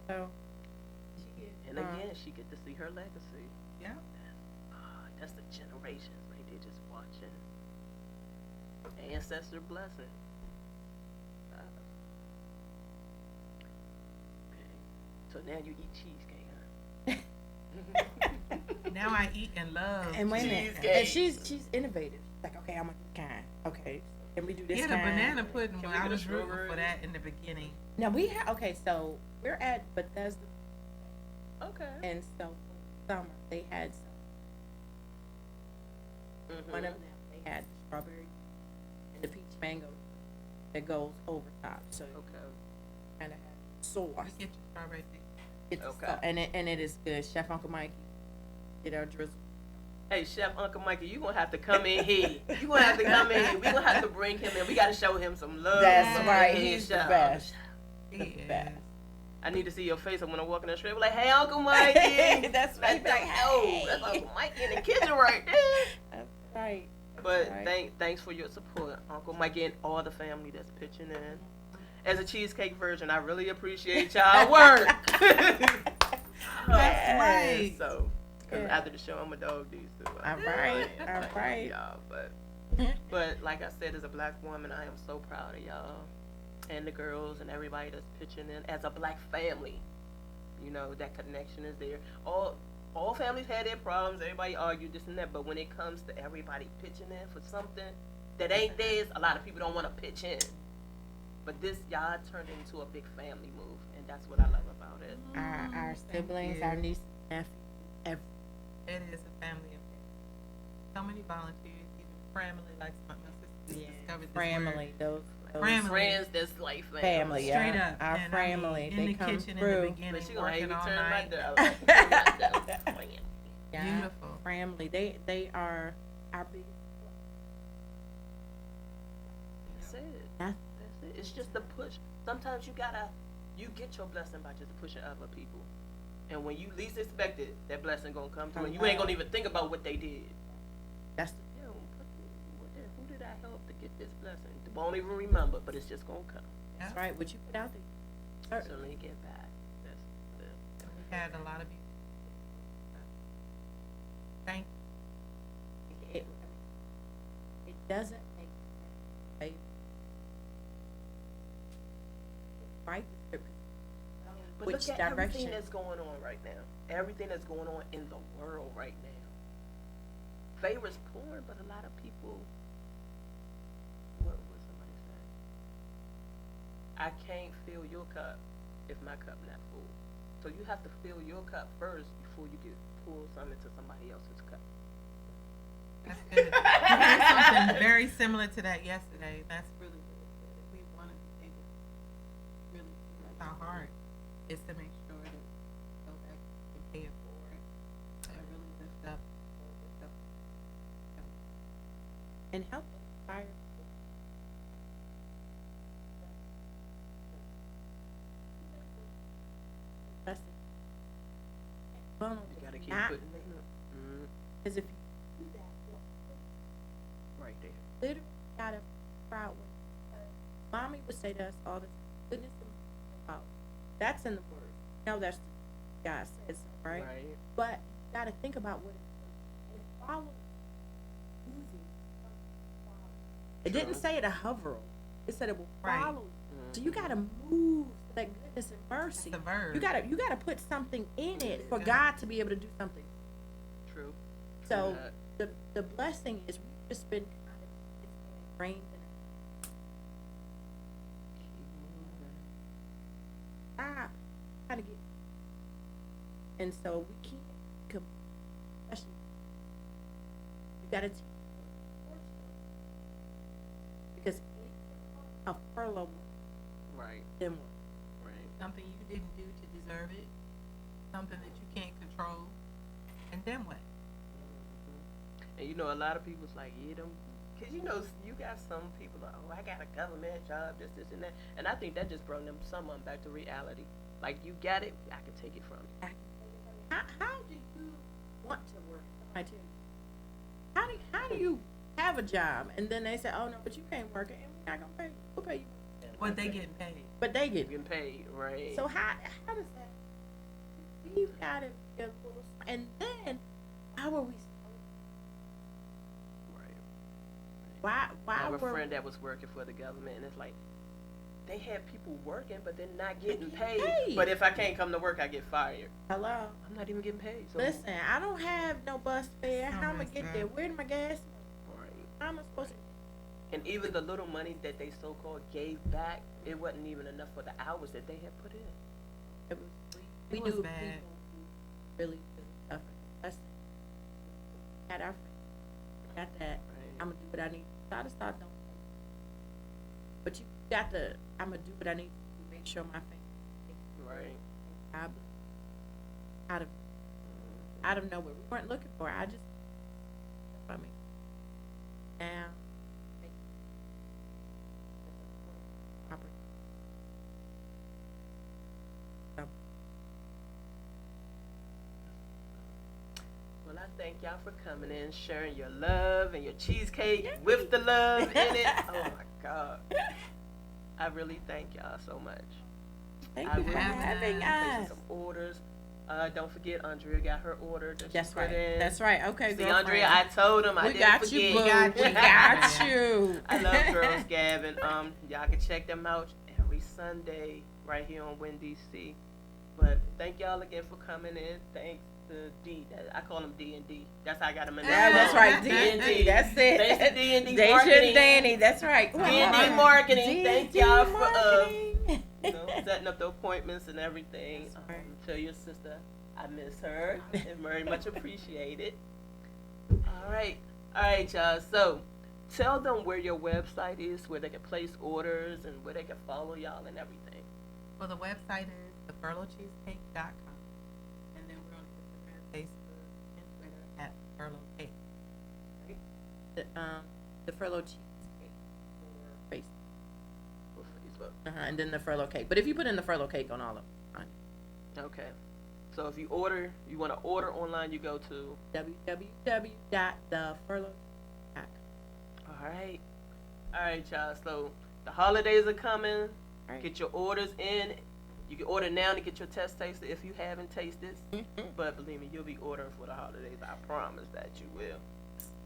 Speaker 2: So, she is,
Speaker 1: And again, she get to see her legacy.
Speaker 3: Yeah.
Speaker 1: That's the generations right there just watching. Ancestor blessing. Okay. So now you eat cheesecake, huh?
Speaker 3: Now I eat and love.
Speaker 2: and wait a minute.
Speaker 1: Cheesecake.
Speaker 2: And she's innovative. Like, okay, I'm gonna do kind. Okay, can we do this
Speaker 3: Yeah, the
Speaker 2: kind?
Speaker 3: banana pudding.
Speaker 1: Can
Speaker 3: Well,
Speaker 1: we
Speaker 3: I
Speaker 1: get a
Speaker 3: was rooting
Speaker 1: strawberry?
Speaker 3: for that in the beginning.
Speaker 2: Now we have. Okay, so we're at Bethesda,
Speaker 1: Okay.
Speaker 2: and so summer they had some.
Speaker 1: Mhm.
Speaker 2: One of them they had the strawberry and the peach mango that goes over top. So
Speaker 1: Okay.
Speaker 2: kind of have sauce.
Speaker 3: You get your strawberry thing.
Speaker 2: It's
Speaker 1: Okay.
Speaker 2: and it is good. Chef Uncle Mikey did our drizzle.
Speaker 1: Hey, Chef Uncle Mikey, you gonna have to come in here. You gonna have to come in here. We gonna have to bring him in. We gotta show him some love.
Speaker 2: That's
Speaker 1: Some
Speaker 2: right.
Speaker 1: love.
Speaker 2: He's the
Speaker 1: Chef.
Speaker 2: best.
Speaker 3: He
Speaker 2: The
Speaker 3: is.
Speaker 2: best.
Speaker 1: I need to see your face when I walk in the street. We're like, hey, Uncle Mikey.
Speaker 2: That's right.
Speaker 1: That's
Speaker 2: Like,
Speaker 1: oh,
Speaker 2: hey.
Speaker 1: that's Uncle Mikey in the kitchen right there.
Speaker 2: That's right.
Speaker 1: But
Speaker 2: right.
Speaker 1: thanks for your support, Uncle Mikey, and all the family that's pitching in. As a cheesecake virgin, I really appreciate y'all work.
Speaker 3: That's right.
Speaker 1: So, because
Speaker 2: Yeah.
Speaker 1: after the show, I'm a dog these two.
Speaker 2: All right, all right.
Speaker 1: Y'all, but like I said, as a black woman, I am so proud of y'all and the girls and everybody that's pitching in as a black family. You know, that connection is there. All families had their problems. Everybody argued this and that. But when it comes to everybody pitching in for something that ain't theirs, a lot of people don't want to pitch in. But this, y'all turned into a big family move, and that's what I love about it.
Speaker 2: Our
Speaker 3: Thank
Speaker 2: siblings,
Speaker 3: you.
Speaker 2: our nieces, nephews, every
Speaker 3: It is a family affair. So many volunteers, even family, like my sister just discovered this
Speaker 2: family, those
Speaker 3: Family.
Speaker 1: Friends that's like
Speaker 2: family,
Speaker 3: word. Straight
Speaker 2: yeah.
Speaker 3: up.
Speaker 2: Our
Speaker 3: And
Speaker 2: family,
Speaker 3: I mean,
Speaker 2: they
Speaker 3: in the
Speaker 2: come
Speaker 3: kitchen
Speaker 2: through.
Speaker 3: in the beginning,
Speaker 1: But she gonna hate
Speaker 3: working
Speaker 1: me
Speaker 3: all
Speaker 1: turn my
Speaker 3: night.
Speaker 1: door.
Speaker 2: Yeah,
Speaker 3: Beautiful.
Speaker 2: family. They are our big.
Speaker 1: That's it.
Speaker 2: That's
Speaker 1: That's it. It's just a push. Sometimes you get your blessing by just pushing other people. And when you least expect it, that blessing gonna come through. And you ain't gonna even think about what they did.
Speaker 2: that's
Speaker 1: Yo, who did I help to get this blessing? Won't even remember, but it's just gonna come.
Speaker 2: that's right. What you put out there.
Speaker 1: So let me get back. That's it.
Speaker 3: We had a lot of people. Thank
Speaker 2: It doesn't make sense. Right.
Speaker 1: But
Speaker 2: Which
Speaker 1: look at everything
Speaker 2: direction?
Speaker 1: that's going on right now. Everything that's going on in the world right now. Favors pouring, but a lot of people. What was somebody saying? I can't fill your cup if my cup not full. So you have to fill your cup first before you get pull some into somebody else's cup.
Speaker 3: That's good. We had something very similar to that yesterday. That's really, really good. We want to be able to really, that's our heart is to make sure that so that we can pay it forward and really lift up.
Speaker 2: And help inspire. blessing. Vulnerable.
Speaker 1: You gotta keep
Speaker 2: Not
Speaker 1: putting it up.
Speaker 2: because if you do that,
Speaker 1: Right there.
Speaker 2: you literally gotta figure out what. Mommy would say to us all the time, goodness and mercy about. That's in the word. No, that's God says so, right?
Speaker 1: Right.
Speaker 2: But you gotta think about what it follows. It didn't
Speaker 1: True.
Speaker 2: say it a hover. It said it will
Speaker 3: Right.
Speaker 2: follow. So you gotta move to that goodness and mercy.
Speaker 3: The verb.
Speaker 2: You gotta put something in it for
Speaker 3: Yeah.
Speaker 2: God to be able to do something.
Speaker 1: True.
Speaker 2: So
Speaker 1: That.
Speaker 2: the blessing is we've just been kind of it's been ingrained in us.
Speaker 1: Keep moving.
Speaker 2: Stop trying to get, and so we can't especially you gotta teach because a furlough
Speaker 1: Right.
Speaker 2: then what?
Speaker 1: Right.
Speaker 3: Something you didn't do to deserve it. Something that you can't control. And then what?
Speaker 1: And you know, a lot of people's like, yeah, them, cause you know, you got some people like, oh, I got a government job, this, and that, and I think that just brought them some of them back to reality. Like, you got it, I can take it from you.
Speaker 2: How do you want to work? I tell you. How do you have a job and then they say, oh no, but you can't work it and we're not gonna pay you. We'll pay you.
Speaker 3: What they getting paid.
Speaker 2: But they get
Speaker 1: Getting paid, right?
Speaker 2: so how does that? We've got to be a little, and then how are we?
Speaker 1: Right.
Speaker 2: Why
Speaker 1: I have a
Speaker 2: were
Speaker 1: friend that was working for the government, and it's like they had people working, but they're not getting
Speaker 2: getting
Speaker 1: paid.
Speaker 2: paid.
Speaker 1: But if I can't come to work, I get fired.
Speaker 2: hello?
Speaker 1: I'm not even getting paid. So
Speaker 2: Listen, I don't have no bus fare.
Speaker 3: So
Speaker 2: How am I
Speaker 3: messed
Speaker 2: get
Speaker 3: up.
Speaker 2: there? Where's my gas?
Speaker 1: right.
Speaker 2: How am I supposed to?
Speaker 1: And even the little money that they so-called gave back, it wasn't even enough for the hours that they had put in.
Speaker 2: It was, we
Speaker 3: It was
Speaker 2: knew
Speaker 3: bad.
Speaker 2: people who really tough. That's had our got that.
Speaker 1: Right.
Speaker 2: I'm gonna do what I need. Try to start don't. But you got to. I'm gonna do what I need to make sure my family.
Speaker 1: Right.
Speaker 2: I out of nowhere. We weren't looking for it. I just. I mean, now.
Speaker 1: Well, I thank y'all for coming in, sharing your love and your cheesecake with the love in it. Oh my God. I really thank y'all so much.
Speaker 2: Thank
Speaker 1: I
Speaker 2: you for
Speaker 1: will
Speaker 2: having
Speaker 1: be
Speaker 2: us.
Speaker 1: placing some orders. Don't forget, Andrea got her order that she
Speaker 2: That's
Speaker 1: put
Speaker 2: right.
Speaker 1: in.
Speaker 2: That's right. Okay,
Speaker 1: See,
Speaker 2: girlfriend.
Speaker 1: Andrea, I told him I
Speaker 2: we
Speaker 1: didn't
Speaker 2: got
Speaker 1: forget.
Speaker 2: you, boo.
Speaker 3: got
Speaker 2: We
Speaker 3: you.
Speaker 2: got you.
Speaker 1: I love Girls Gavin. Y'all can check them out every Sunday right here on Win DC. But thank y'all again for coming in. Thanks to D. I call him D and D. That's how I got him in there.
Speaker 2: Yeah, that's right. D and D. That's it.
Speaker 1: Thanks to D and D
Speaker 2: Deja
Speaker 1: marketing.
Speaker 2: and Danny. That's right.
Speaker 1: D and D marketing. Thank y'all for
Speaker 2: marketing.
Speaker 1: setting up the appointments and everything.
Speaker 2: That's right.
Speaker 1: Tell your sister I miss her and very much appreciate it. All right, y'all. So tell them where your website is, where they can place orders, and where they can follow y'all and everything.
Speaker 3: Well, the website is thefurloughcheesecake.com. And then we're on Instagram, Facebook, and Twitter at Furlough Cake.
Speaker 2: The furlough cheesecake for Facebook.
Speaker 1: For Facebook.
Speaker 2: And then the furlough cake. But if you put in the furlough cake on all of them,
Speaker 1: Okay. So if you want to order online, you go to.
Speaker 2: www.thefurlough.com.
Speaker 1: All right, y'all. So the holidays are coming.
Speaker 2: Right.
Speaker 1: Get your orders in. You can order now to get your test taster if you haven't tasted. But believe me, you'll be ordering for the holidays. I promise that you will.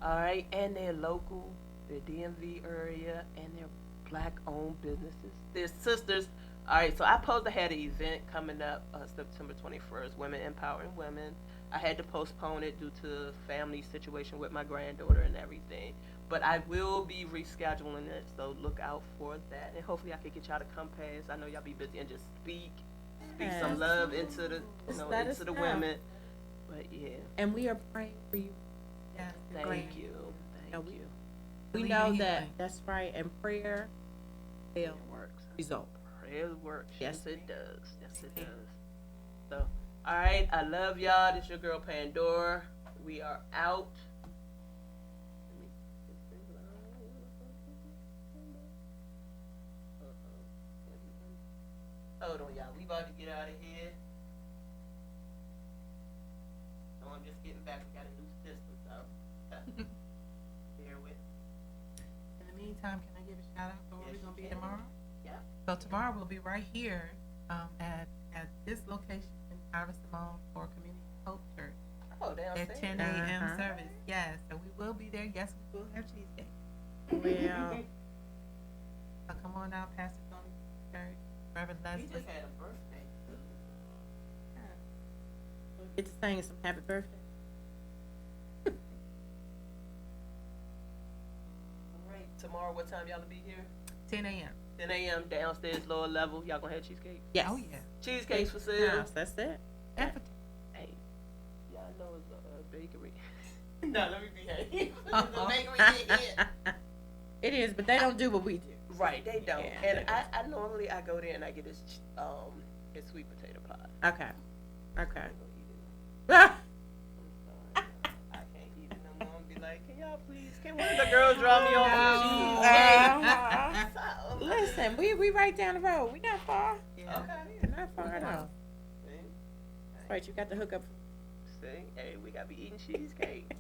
Speaker 1: All right, and they're local, they're DMV area, and they're black-owned businesses. They're sisters. All right, so I supposed to have an event coming up September 21st, Women Empowering Women. I had to postpone it due to family situation with my granddaughter and everything. But I will be rescheduling it, so look out for that. And hopefully I can get y'all to come past. I know y'all be busy and just speak some love into the
Speaker 2: let us
Speaker 1: into the
Speaker 2: know.
Speaker 1: women. But yeah,
Speaker 2: And we are praying for you.
Speaker 3: Yes,
Speaker 1: thank
Speaker 3: great.
Speaker 1: you.
Speaker 2: No,
Speaker 1: Thank you.
Speaker 2: We
Speaker 3: Believe
Speaker 2: know
Speaker 3: in
Speaker 2: that
Speaker 3: healing.
Speaker 2: that's right. And prayer will
Speaker 1: It works.
Speaker 2: result.
Speaker 1: Prayer works.
Speaker 2: Yes.
Speaker 1: Yes, it does. Yes, it does. So, all right. I love y'all. This your girl Pandora. We are out. Let me get this line. Hold on, y'all. We about to get out of here. I'm just getting back. We got a new system, so bear with.
Speaker 3: In the meantime, can I give a shout out for where
Speaker 1: Yes,
Speaker 3: we're gonna
Speaker 1: you
Speaker 3: be
Speaker 1: can.
Speaker 3: tomorrow?
Speaker 1: Yeah.
Speaker 3: So tomorrow we'll be right here at this location in Iris Simone for Community Hope Church
Speaker 1: Oh, downstairs.
Speaker 3: at 10 a.m.
Speaker 2: Uh-huh.
Speaker 3: service. Yes, so we will be there. Yes, we will have cheesecake.
Speaker 2: Well,
Speaker 3: So come on out, Pastor Tony Church, Reverend
Speaker 1: We
Speaker 3: Leslie.
Speaker 1: just had a birthday.
Speaker 2: get to sing some happy birthday.
Speaker 1: All right. Tomorrow, what time y'all will be here?
Speaker 3: 10 a.m.
Speaker 1: 10 a.m. downstairs, lower level. Y'all gonna have cheesecake?
Speaker 2: Yes.
Speaker 3: Oh yeah.
Speaker 1: Cheesecakes for sale.
Speaker 2: House, that's it.
Speaker 3: And for
Speaker 1: Hey, y'all know it's a bakery. No, let me behave. The
Speaker 3: Uh-oh.
Speaker 1: bakery did it.
Speaker 2: It is, but they don't do what we do.
Speaker 1: Right, they don't.
Speaker 2: Yeah,
Speaker 1: And
Speaker 2: they
Speaker 1: I normally I go there and I get this his sweet potato pie.
Speaker 2: Okay. Okay.
Speaker 1: I ain't gonna eat it.
Speaker 2: Ah,
Speaker 1: I'm sorry, I can't eat it no more. And be like, can y'all please? Can one of the girls drop me off
Speaker 3: No.
Speaker 1: some cheese? So-
Speaker 2: listen, we right down the road. We not far.
Speaker 3: Yeah.
Speaker 1: Okay.
Speaker 2: We're not far at all.
Speaker 1: See?
Speaker 2: That's right. You got the hookup.
Speaker 1: See? Hey, we gotta be eating cheesecake.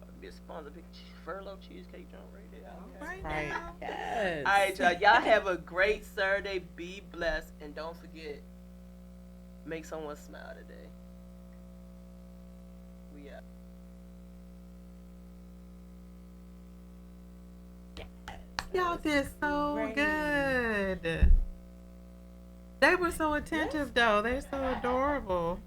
Speaker 1: About to be a sponsor, big furlough cheesecake joint right there. Okay.
Speaker 3: Right
Speaker 2: Right.
Speaker 3: now.
Speaker 2: Yes.
Speaker 1: All right, y'all. Y'all have a great Saturday. Be blessed, and don't forget, make someone smile today. We out.
Speaker 3: Y'all did so
Speaker 2: Great.
Speaker 3: good. They were so attentive, though. They're so adorable.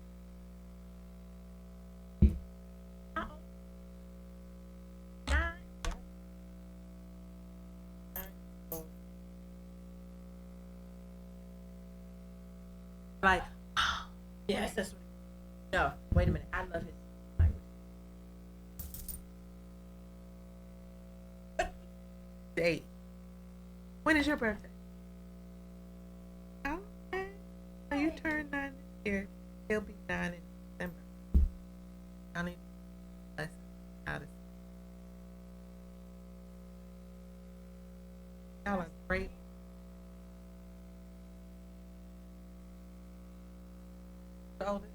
Speaker 3: Like,
Speaker 2: Yes, that's what. No, wait a minute. I love his language.
Speaker 3: date. When is your birthday? Okay. So you turned 9 this year. He'll be 9 in December. I need less how to. Y'all are great. The oldest?